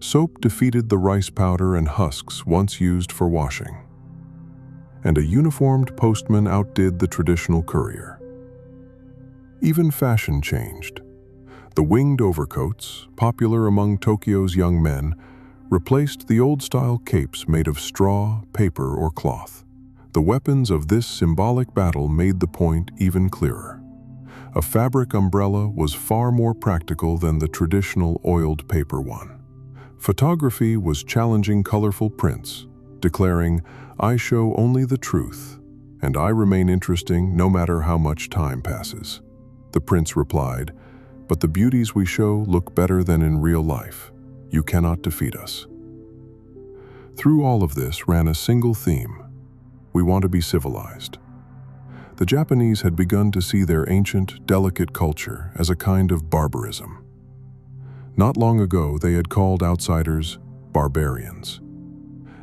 Soap defeated the rice powder and husks once used for washing. And a uniformed postman outdid the traditional courier. Even fashion changed. The winged overcoats, popular among Tokyo's young men, replaced the old-style capes made of straw, paper, or cloth. The weapons of this symbolic battle made the point even clearer. A fabric umbrella was far more practical than the traditional oiled paper one. Photography was challenging colorful prints, declaring, "I show only the truth, and I remain interesting no matter how much time passes." The prince replied, "But the beauties we show look better than in real life. You cannot defeat us." Through all of this ran a single theme: we want to be civilized. The Japanese had begun to see their ancient, delicate culture as a kind of barbarism. Not long ago, they had called outsiders barbarians.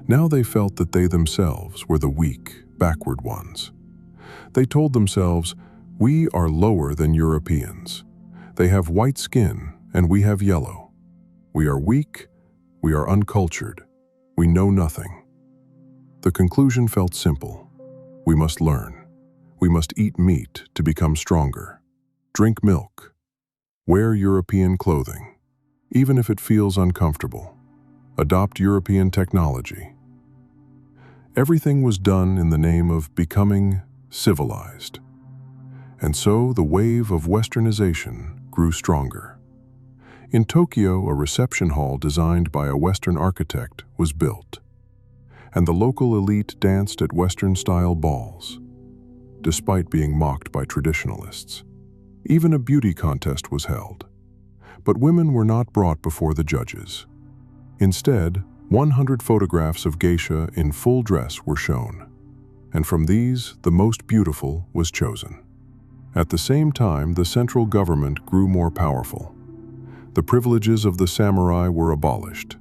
Now they felt that they themselves were the weak, backward ones. They told themselves, "We are lower than Europeans. They have white skin and we have yellow. We are weak, we are uncultured, we know nothing." The conclusion felt simple. We must learn. We must eat meat to become stronger. Drink milk. Wear European clothing, even if it feels uncomfortable. Adopt European technology. Everything was done in the name of becoming civilized. And so the wave of Westernization grew stronger. In Tokyo, a reception hall designed by a Western architect was built, and the local elite danced at Western-style balls, despite being mocked by traditionalists. Even a beauty contest was held. But women were not brought before the judges. Instead, 100 photographs of geisha in full dress were shown, and from these, the most beautiful was chosen. At the same time, the central government grew more powerful. The privileges of the samurai were abolished.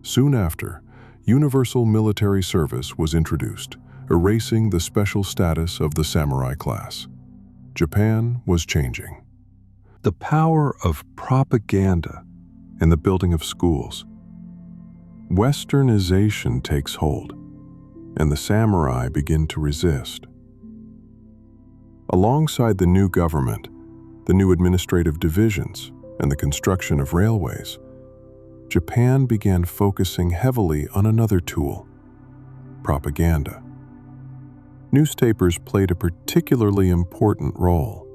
Soon after, universal military service was introduced, erasing the special status of the samurai class. Japan was changing. The power of propaganda and the building of schools. Westernization takes hold, and the samurai begin to resist. Alongside the new government, the new administrative divisions, and the construction of railways, Japan began focusing heavily on another tool: propaganda. Newspapers played a particularly important role.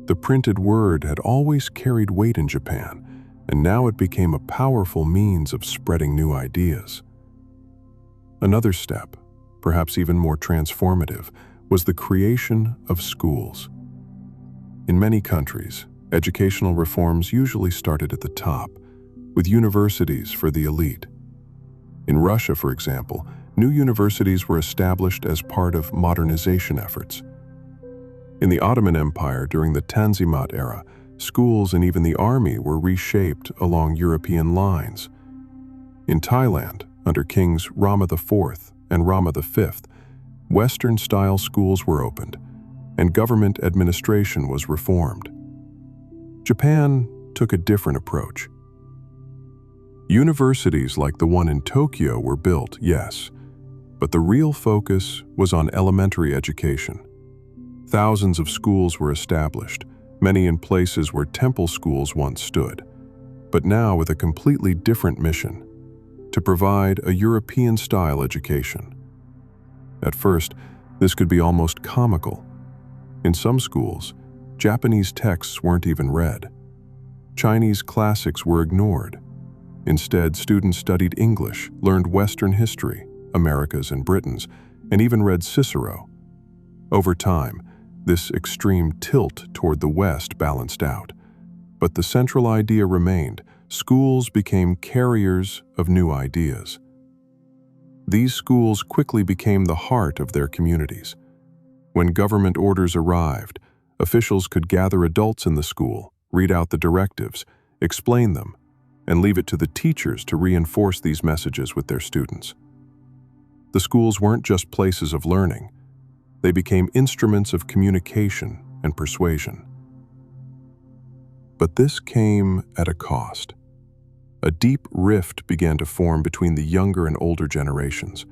The printed word had always carried weight in Japan, and now it became a powerful means of spreading new ideas. Another step, perhaps even more transformative, was the creation of schools. In many countries, educational reforms usually started at the top, with universities for the elite. In Russia, for example, new universities were established as part of modernization efforts. In the Ottoman Empire during the Tanzimat era, schools and even the army were reshaped along European lines. In Thailand, under kings Rama IV and Rama V, Western-style schools were opened, and government administration was reformed. Japan took a different approach. Universities like the one in Tokyo were built, yes, but the real focus was on elementary education. Thousands of schools were established, many in places where temple schools once stood, but now with a completely different mission: to provide a European-style education. At first, this could be almost comical. In some schools, Japanese texts weren't even read. Chinese classics were ignored. Instead, students studied English, learned Western history, America's and Britain's, and even read Cicero. Over time, This extreme tilt toward the West balanced out. But the central idea remained. Schools became carriers of new ideas. These schools quickly became the heart of their communities. When government orders arrived, officials could gather adults in the school, read out the directives, explain them, and leave it to the teachers to reinforce these messages with their students. The schools weren't just places of learning. They became instruments of communication and persuasion. But this came at a cost. A deep rift began to form between the younger and older generations.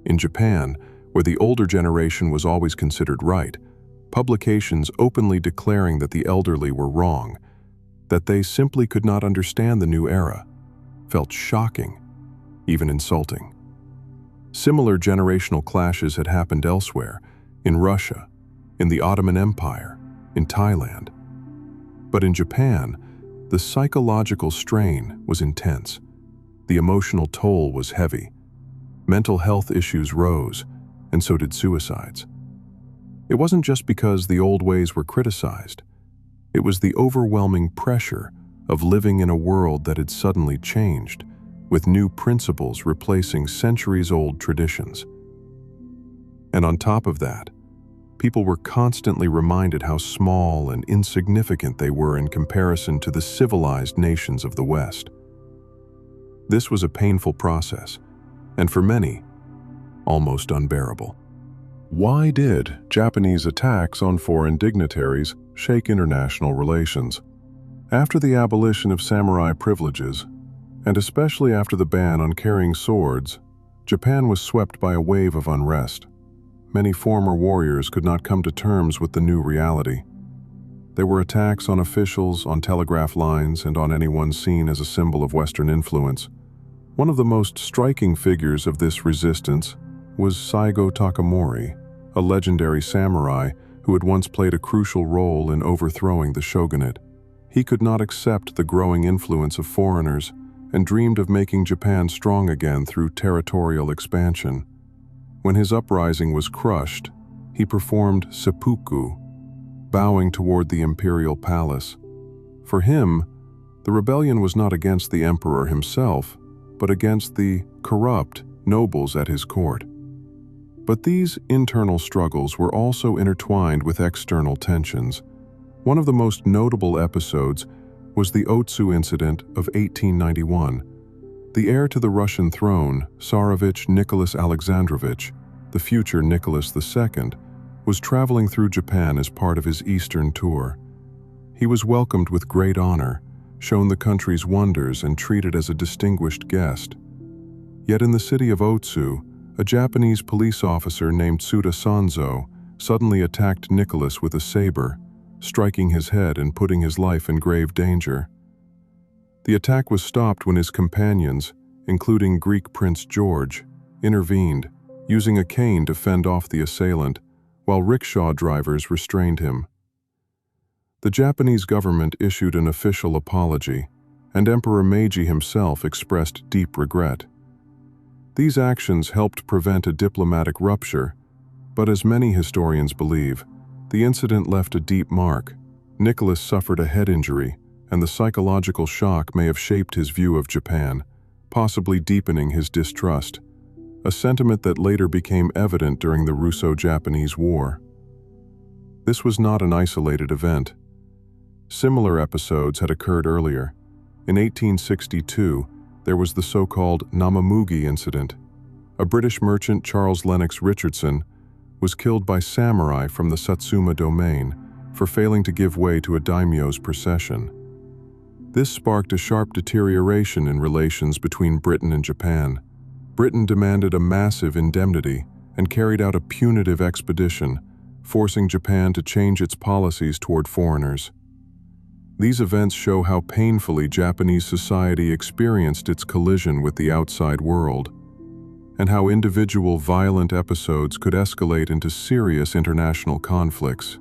In Japan, where the older generation was always considered right, publications openly declaring that the elderly were wrong, that they simply could not understand the new era, felt shocking, even insulting. Similar generational clashes had happened elsewhere, in Russia, in the Ottoman Empire, in Thailand. But in Japan, the psychological strain was intense. The emotional toll was heavy. Mental health issues rose, and so did suicides. It wasn't just because the old ways were criticized. It was the overwhelming pressure of living in a world that had suddenly changed, with new principles replacing centuries-old traditions. And on top of that, people were constantly reminded how small and insignificant they were in comparison to the civilized nations of the West. This was a painful process, and for many, almost unbearable. Why did Japanese attacks on foreign dignitaries shake international relations? After the abolition of samurai privileges, and especially after the ban on carrying swords, Japan was swept by a wave of unrest. Many former warriors could not come to terms with the new reality. There were attacks on officials, on telegraph lines, and on anyone seen as a symbol of Western influence. One of the most striking figures of this resistance was Saigo Takamori, a legendary samurai who had once played a crucial role in overthrowing the shogunate. He could not accept the growing influence of foreigners and dreamed of making Japan strong again through territorial expansion. When his uprising was crushed, he performed seppuku, bowing toward the imperial palace. For him, the rebellion was not against the emperor himself, but against the corrupt nobles at his court. But these internal struggles were also intertwined with external tensions. One of the most notable episodes was the Otsu incident of 1891. The heir to the Russian throne, Tsarevich Nicholas Alexandrovich, the future Nicholas II, was traveling through Japan as part of his Eastern tour. He was welcomed with great honor, shown the country's wonders, and treated as a distinguished guest. Yet in the city of Otsu, a Japanese police officer named Tsuda Sanzo suddenly attacked Nicholas with a saber, striking his head and putting his life in grave danger. The attack was stopped when his companions, including Greek Prince George, intervened, using a cane to fend off the assailant, while rickshaw drivers restrained him. The Japanese government issued an official apology, and Emperor Meiji himself expressed deep regret. These actions helped prevent a diplomatic rupture, but as many historians believe, the incident left a deep mark. Nicholas suffered a head injury, and the psychological shock may have shaped his view of Japan, possibly deepening his distrust, a sentiment that later became evident during the Russo-Japanese War. This was not an isolated event. Similar episodes had occurred earlier. In 1862, there was the so-called Namamugi incident. A British merchant, Charles Lennox Richardson, was killed by samurai from the Satsuma domain for failing to give way to a daimyo's procession. This sparked a sharp deterioration in relations between Britain and Japan. Britain demanded a massive indemnity and carried out a punitive expedition, forcing Japan to change its policies toward foreigners. These events show how painfully Japanese society experienced its collision with the outside world, and how individual violent episodes could escalate into serious international conflicts.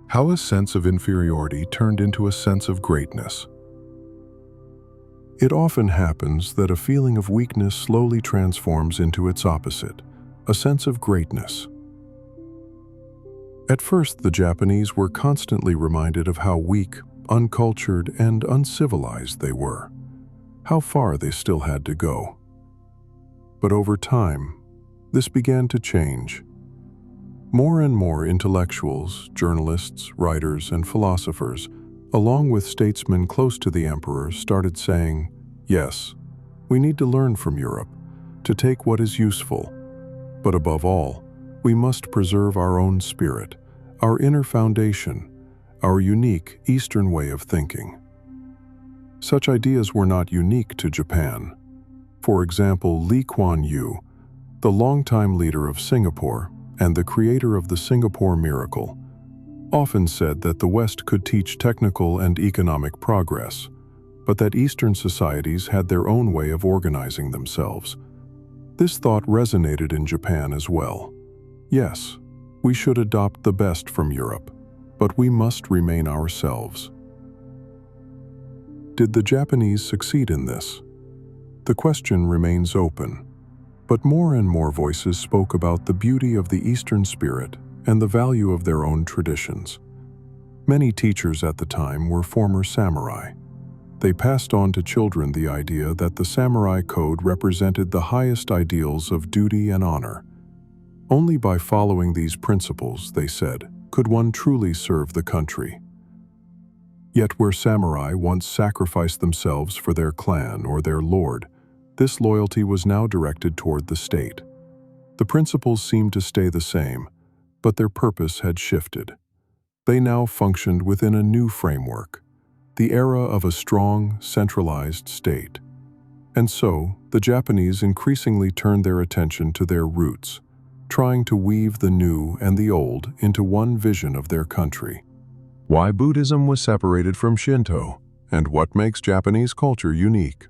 How a sense of inferiority turned into a sense of greatness. It often happens that a feeling of weakness slowly transforms into its opposite, a sense of greatness. At first, the Japanese were constantly reminded of how weak, uncultured, and uncivilized they were, how far they still had to go. But over time, this began to change. More and more intellectuals, journalists, writers, and philosophers, along with statesmen close to the emperor, started saying, yes, we need to learn from Europe, to take what is useful. But above all, we must preserve our own spirit, our inner foundation, our unique Eastern way of thinking. Such ideas were not unique to Japan. For example, Lee Kuan Yew, the longtime leader of Singapore and the creator of the Singapore Miracle, often said that the West could teach technical and economic progress, but that Eastern societies had their own way of organizing themselves. This thought resonated in Japan as well. Yes, we should adopt the best from Europe, but we must remain ourselves. Did the Japanese succeed in this? The question remains open, but more and more voices spoke about the beauty of the Eastern spirit and the value of their own traditions. Many teachers at the time were former samurai. They passed on to children the idea that the samurai code represented the highest ideals of duty and honor. Only by following these principles, they said, could one truly serve the country. Yet where samurai once sacrificed themselves for their clan or their lord, this loyalty was now directed toward the state. The principles seemed to stay the same, but their purpose had shifted. They now functioned within a new framework, the era of a strong, centralized state. And so, the Japanese increasingly turned their attention to their roots, trying to weave the new and the old into one vision of their country. Why Buddhism was separated from Shinto, and what makes Japanese culture unique.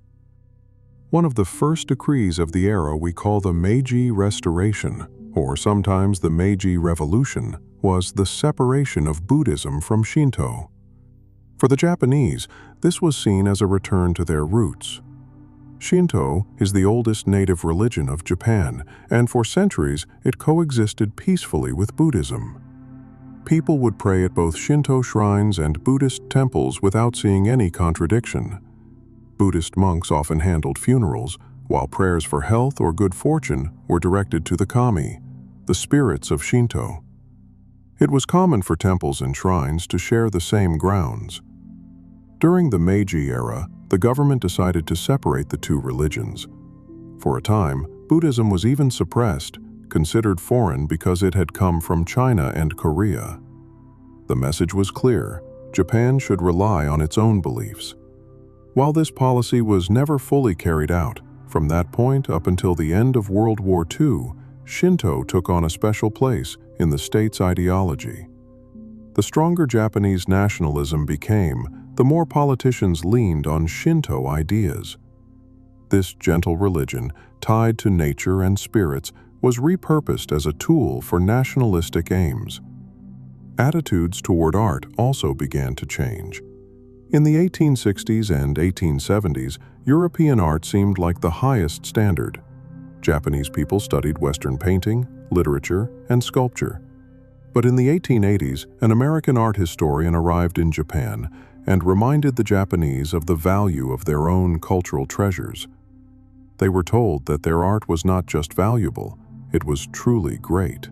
One of the first decrees of the era we call the Meiji Restoration, or sometimes the Meiji Revolution, was the separation of Buddhism from Shinto. For the Japanese, this was seen as a return to their roots. Shinto is the oldest native religion of Japan, and for centuries it coexisted peacefully with Buddhism. People would pray at both Shinto shrines and Buddhist temples without seeing any contradiction. Buddhist monks often handled funerals, while prayers for health or good fortune were directed to the kami, the spirits of Shinto. It was common for temples and shrines to share the same grounds. During the Meiji era, the government decided to separate the two religions. For a time, Buddhism was even suppressed, considered foreign because it had come from China and Korea. The message was clear: Japan should rely on its own beliefs. While this policy was never fully carried out, from that point up until the end of World War II, Shinto took on a special place in the state's ideology. The stronger Japanese nationalism became, the more politicians leaned on Shinto ideas. This gentle religion, tied to nature and spirits, was repurposed as a tool for nationalistic aims. Attitudes toward art also began to change. In the 1860s and 1870s, European art seemed like the highest standard. Japanese people studied Western painting, literature, and sculpture. But in the 1880s, an American art historian arrived in Japan and reminded the Japanese of the value of their own cultural treasures. They were told that their art was not just valuable, it was truly great.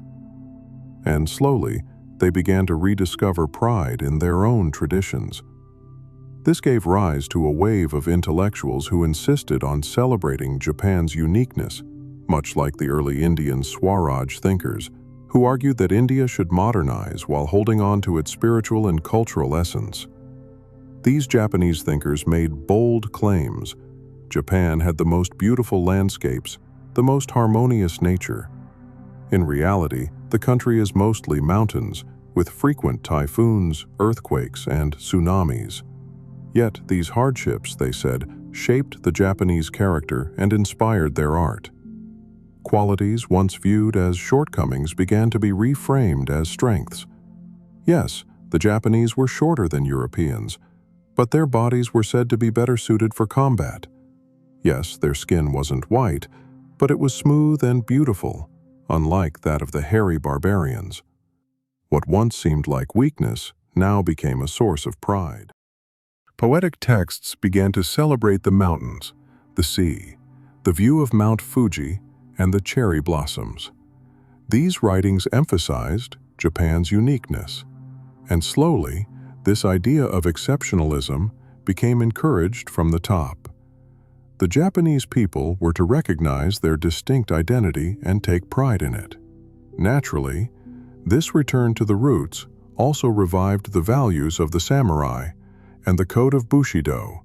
And slowly, they began to rediscover pride in their own traditions. This gave rise to a wave of intellectuals who insisted on celebrating Japan's uniqueness, much like the early Indian Swaraj thinkers, who argued that India should modernize while holding on to its spiritual and cultural essence. These Japanese thinkers made bold claims. Japan had the most beautiful landscapes, the most harmonious nature. In reality, the country is mostly mountains, with frequent typhoons, earthquakes, and tsunamis. Yet these hardships, they said, shaped the Japanese character and inspired their art. Qualities once viewed as shortcomings began to be reframed as strengths. Yes, the Japanese were shorter than Europeans, but their bodies were said to be better suited for combat. Yes, their skin wasn't white, but it was smooth and beautiful, unlike that of the hairy barbarians. What once seemed like weakness now became a source of pride. Poetic texts began to celebrate the mountains, the sea, the view of Mount Fuji, and the cherry blossoms. These writings emphasized Japan's uniqueness, and slowly, this idea of exceptionalism became encouraged from the top. The Japanese people were to recognize their distinct identity and take pride in it. Naturally, this return to the roots also revived the values of the samurai and the code of Bushido,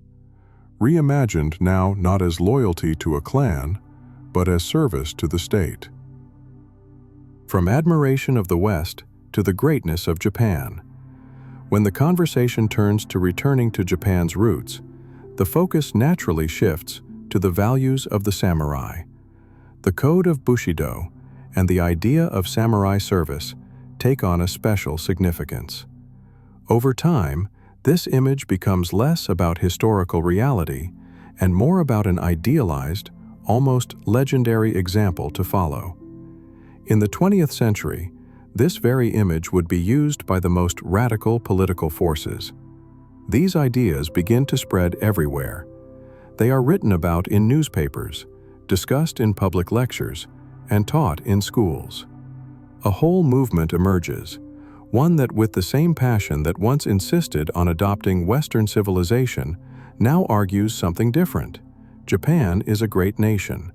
reimagined now not as loyalty to a clan, but as service to the state. From admiration of the West to the greatness of Japan. When the conversation turns to returning to Japan's roots, the focus naturally shifts to the values of the samurai. The code of Bushido and the idea of samurai service take on a special significance. Over time, this image becomes less about historical reality and more about an idealized, almost legendary example to follow. In the 20th century, this very image would be used by the most radical political forces. These ideas begin to spread everywhere. They are written about in newspapers, discussed in public lectures, and taught in schools. A whole movement emerges, one that with the same passion that once insisted on adopting Western civilization now argues something different. Japan is a great nation.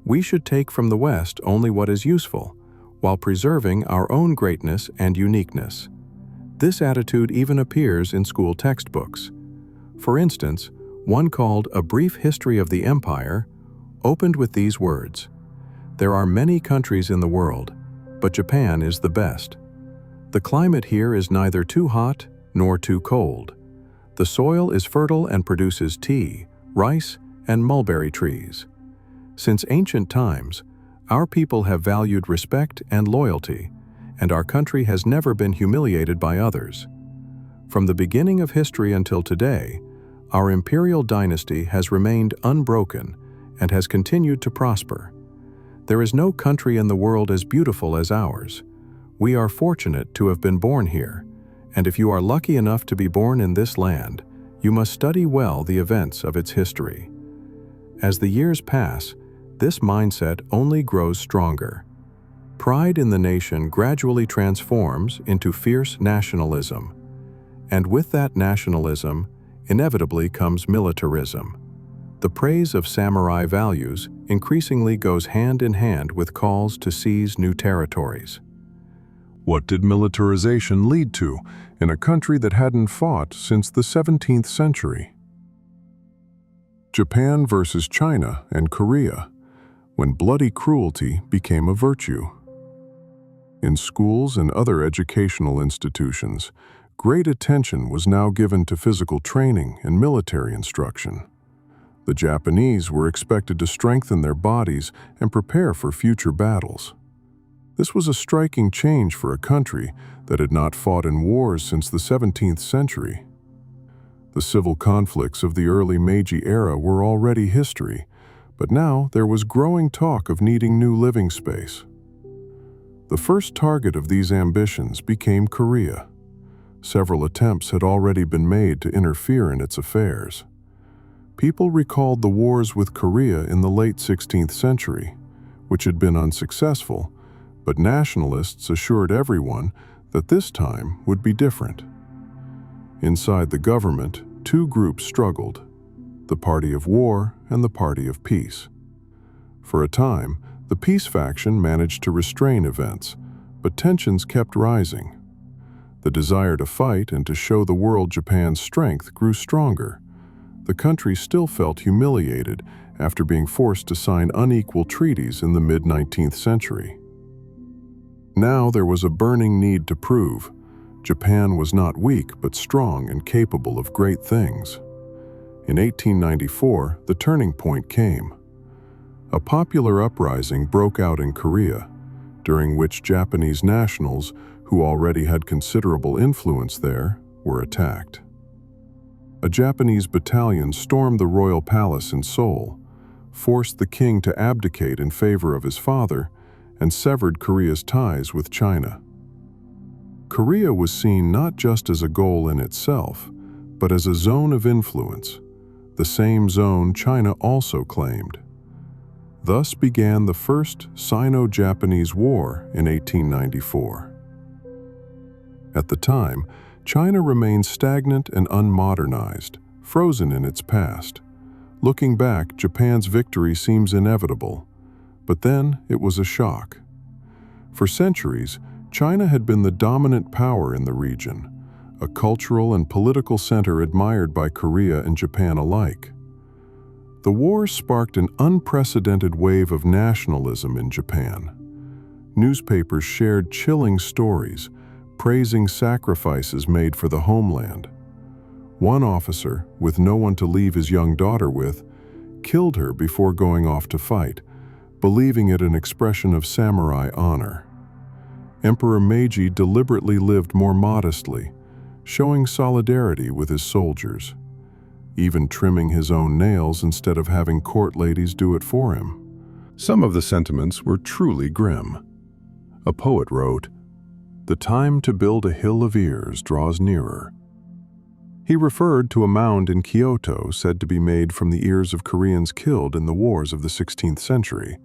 We should take from the West only what is useful, while preserving our own greatness and uniqueness. This attitude even appears in school textbooks. For instance, one called A Brief History of the Empire opened with these words: "There are many countries in the world, but Japan is the best. The climate here is neither too hot nor too cold. The soil is fertile and produces tea, rice, and mulberry trees. Since ancient times, our people have valued respect and loyalty, and our country has never been humiliated by others. From the beginning of history until today, our imperial dynasty has remained unbroken and has continued to prosper. There is no country in the world as beautiful as ours. We are fortunate to have been born here, and if you are lucky enough to be born in this land, you must study well the events of its history." As the years pass, this mindset only grows stronger. Pride in the nation gradually transforms into fierce nationalism, and with that nationalism, inevitably comes militarism. The praise of samurai values increasingly goes hand in hand with calls to seize new territories. What did militarization lead to in a country that hadn't fought since the 17th century? Japan versus China and Korea, when bloody cruelty became a virtue. In schools and other educational institutions, great attention was now given to physical training and military instruction. The Japanese were expected to strengthen their bodies and prepare for future battles. This was a striking change for a country that had not fought in wars since the 17th century. The civil conflicts of the early Meiji era were already history, but now there was growing talk of needing new living space. The first target of these ambitions became Korea. Several attempts had already been made to interfere in its affairs. People recalled the wars with Korea in the late 16th century, which had been unsuccessful, but nationalists assured everyone that this time would be different. Inside the government, two groups struggled: the party of war and the party of peace. For a time, the peace faction managed to restrain events, but tensions kept rising. The desire to fight and to show the world Japan's strength grew stronger. The country still felt humiliated after being forced to sign unequal treaties in the mid-19th century. Now there was a burning need to prove Japan was not weak but strong and capable of great things. In 1894, the turning point came. A popular uprising broke out in Korea, during which Japanese nationals, who already had considerable influence there, were attacked. A Japanese battalion stormed the royal palace in Seoul, forced the king to abdicate in favor of his father, and severed Korea's ties with China. Korea was seen not just as a goal in itself, but as a zone of influence, the same zone China also claimed. Thus began the First Sino-Japanese War in 1894. At the time, China remained stagnant and unmodernized, frozen in its past. Looking back, Japan's victory seems inevitable, but then it was a shock. For centuries, China had been the dominant power in the region, a cultural and political center admired by Korea and Japan alike. The war sparked an unprecedented wave of nationalism in Japan. Newspapers shared chilling stories, praising sacrifices made for the homeland. One officer, with no one to leave his young daughter with, killed her before going off to fight, believing it an expression of samurai honor. Emperor Meiji deliberately lived more modestly, showing solidarity with his soldiers, even trimming his own nails instead of having court ladies do it for him. Some of the sentiments were truly grim. A poet wrote, "The time to build a hill of ears draws nearer." He referred to a mound in Kyoto said to be made from the ears of Koreans killed in the wars of the 16th century.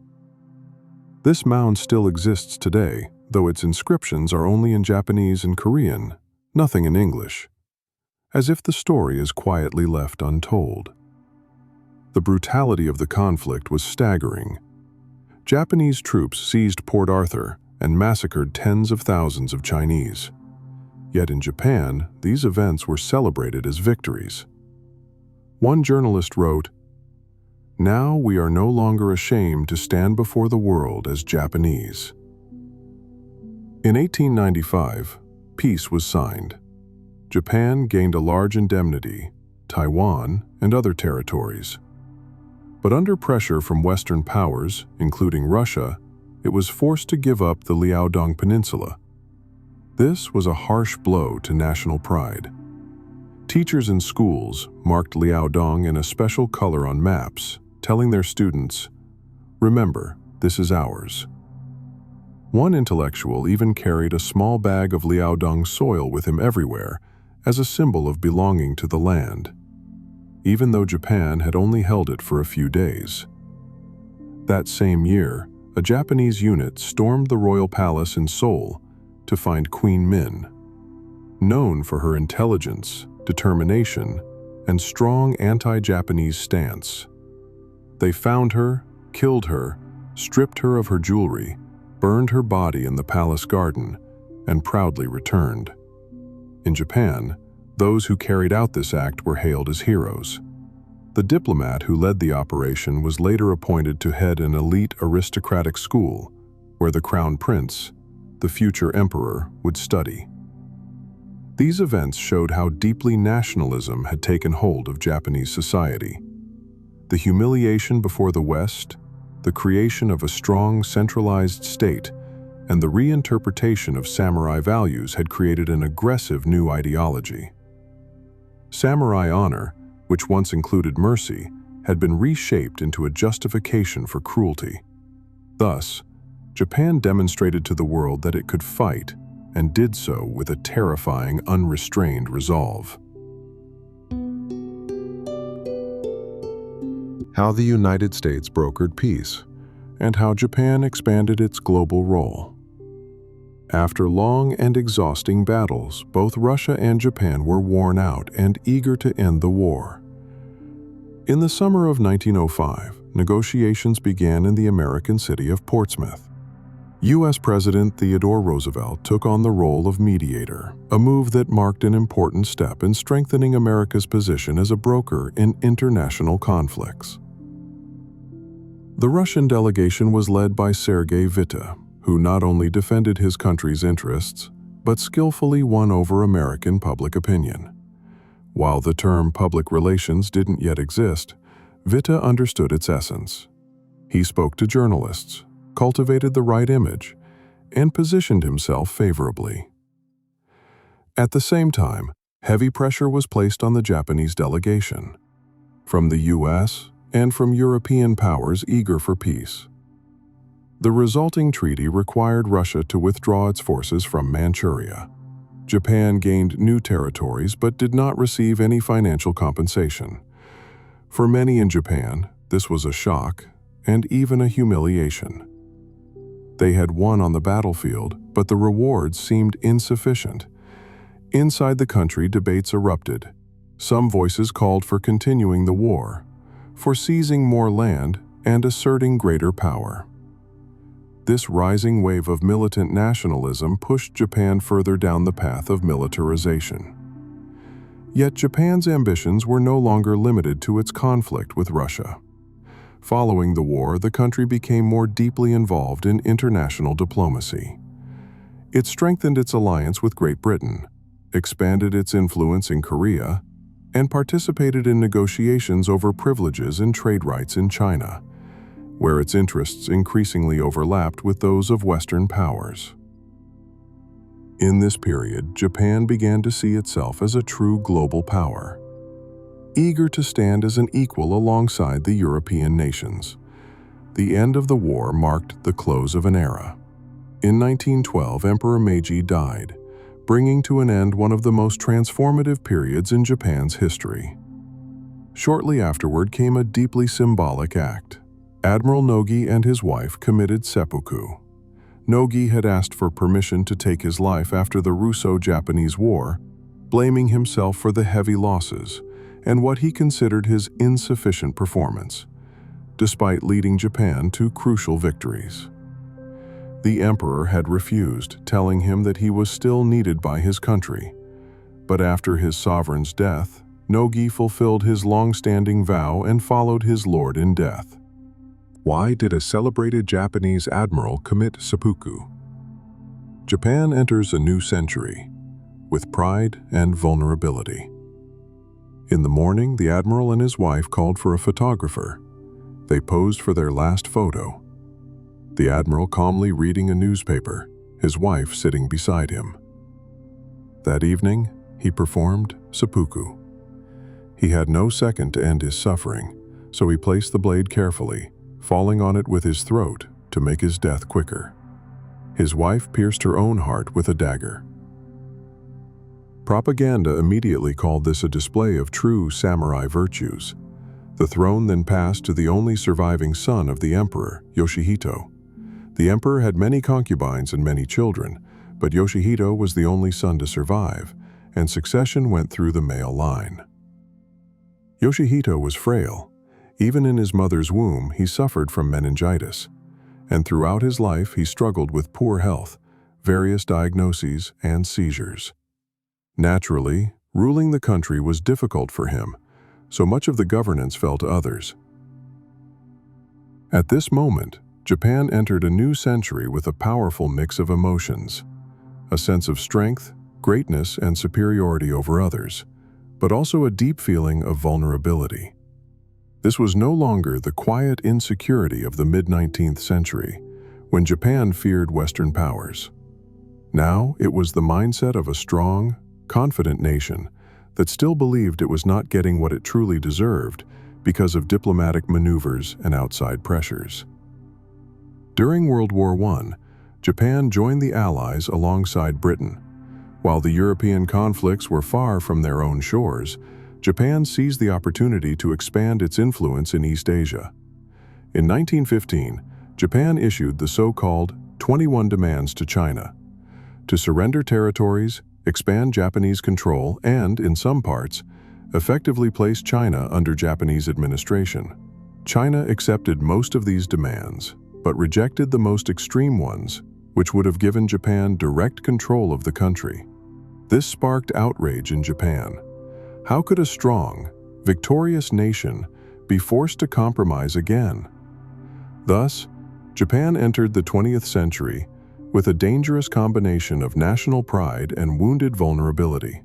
This mound still exists today, though its inscriptions are only in Japanese and Korean, nothing in English, as if the story is quietly left untold. The brutality of the conflict was staggering. Japanese troops seized Port Arthur and massacred tens of thousands of Chinese. Yet in Japan, these events were celebrated as victories. One journalist wrote, "Now we are no longer ashamed to stand before the world as Japanese." In 1895, peace was signed. Japan gained a large indemnity, Taiwan, and other territories. But under pressure from Western powers, including Russia, it was forced to give up the Liaodong Peninsula. This was a harsh blow to national pride. Teachers in schools marked Liaodong in a special color on maps, telling their students, "Remember, this is ours." One intellectual even carried a small bag of Liaodong soil with him everywhere, as a symbol of belonging to the land, even though Japan had only held it for a few days. That same year, a Japanese unit stormed the royal palace in Seoul to find Queen Min. Known for her intelligence, determination, and strong anti-Japanese stance. They found her, killed her, stripped her of her jewelry, burned her body in the palace garden, and proudly returned. In Japan, those who carried out this act were hailed as heroes. The diplomat who led the operation was later appointed to head an elite aristocratic school, where the crown prince, the future emperor, would study. These events showed how deeply nationalism had taken hold of Japanese society. The humiliation before the West, the creation of a strong centralized state, and the reinterpretation of samurai values had created an aggressive new ideology. Samurai honor, which once included mercy, had been reshaped into a justification for cruelty. Thus, Japan demonstrated to the world that it could fight, and did so with a terrifying, unrestrained resolve. How the United States brokered peace, and how Japan expanded its global role. After long and exhausting battles, both Russia and Japan were worn out and eager to end the war. In the summer of 1905, negotiations began in the American city of Portsmouth. U.S. President Theodore Roosevelt took on the role of mediator, a move that marked an important step in strengthening America's position as a broker in international conflicts. The Russian delegation was led by Sergei Witte, who not only defended his country's interests, but skillfully won over American public opinion. While the term public relations didn't yet exist, Witte understood its essence. He spoke to journalists, cultivated the right image, and positioned himself favorably. At the same time, heavy pressure was placed on the Japanese delegation, from the U.S. and from European powers eager for peace. The resulting treaty required Russia to withdraw its forces from Manchuria. Japan gained new territories but did not receive any financial compensation. For many in Japan, this was a shock and even a humiliation. They had won on the battlefield, but the rewards seemed insufficient. Inside the country, debates erupted. Some voices called for continuing the war, for seizing more land and asserting greater power. This rising wave of militant nationalism pushed Japan further down the path of militarization. Yet Japan's ambitions were no longer limited to its conflict with Russia. Following the war, the country became more deeply involved in international diplomacy. It strengthened its alliance with Great Britain, expanded its influence in Korea, and participated in negotiations over privileges and trade rights in China, where its interests increasingly overlapped with those of Western powers. In this period, Japan began to see itself as a true global power, eager to stand as an equal alongside the European nations. The end of the war marked the close of an era. In 1912, Emperor Meiji died, bringing to an end one of the most transformative periods in Japan's history. Shortly afterward came a deeply symbolic act. Admiral Nogi and his wife committed seppuku. Nogi had asked for permission to take his life after the Russo-Japanese War, blaming himself for the heavy losses and what he considered his insufficient performance, despite leading Japan to crucial victories. The emperor had refused, telling him that he was still needed by his country. But after his sovereign's death, Nogi fulfilled his long-standing vow and followed his lord in death. Why did a celebrated Japanese admiral commit seppuku? Japan enters a new century with pride and vulnerability. In the morning, the admiral and his wife called for a photographer. They posed for their last photo. The admiral calmly reading a newspaper, his wife sitting beside him. That evening, he performed seppuku. He had no second to end his suffering, so he placed the blade carefully, falling on it with his throat to make his death quicker. His wife pierced her own heart with a dagger. Propaganda immediately called this a display of true samurai virtues. The throne then passed to the only surviving son of the emperor, Yoshihito. The emperor had many concubines and many children, but Yoshihito was the only son to survive, and succession went through the male line. Yoshihito was frail. Even in his mother's womb, he suffered from meningitis, and throughout his life he struggled with poor health, various diagnoses, and seizures. Naturally, ruling the country was difficult for him, so much of the governance fell to others. At this moment, Japan entered a new century with a powerful mix of emotions, a sense of strength, greatness, and superiority over others, but also a deep feeling of vulnerability. This was no longer the quiet insecurity of the mid-19th century, when Japan feared Western powers. Now it was the mindset of a strong, confident nation that still believed it was not getting what it truly deserved because of diplomatic maneuvers and outside pressures. During World War I, Japan joined the Allies alongside Britain. While the European conflicts were far from their own shores, Japan seized the opportunity to expand its influence in East Asia. In 1915, Japan issued the so-called 21 Demands to China, to surrender territories, expand Japanese control, and, in some parts, effectively place China under Japanese administration. China accepted most of these demands, but rejected the most extreme ones, which would have given Japan direct control of the country. This sparked outrage in Japan. How could a strong, victorious nation be forced to compromise again? Thus, Japan entered the 20th century with a dangerous combination of national pride and wounded vulnerability.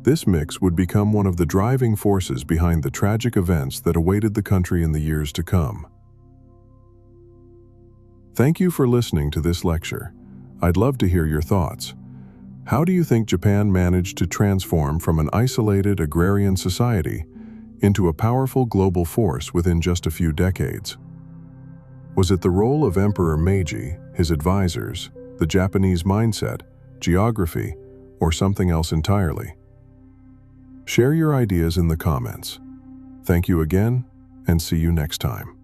This mix would become one of the driving forces behind the tragic events that awaited the country in the years to come. Thank you for listening to this lecture. I'd love to hear your thoughts. How do you think Japan managed to transform from an isolated agrarian society into a powerful global force within just a few decades? Was it the role of Emperor Meiji, his advisors, the Japanese mindset, geography, or something else entirely? Share your ideas in the comments. Thank you again, and see you next time.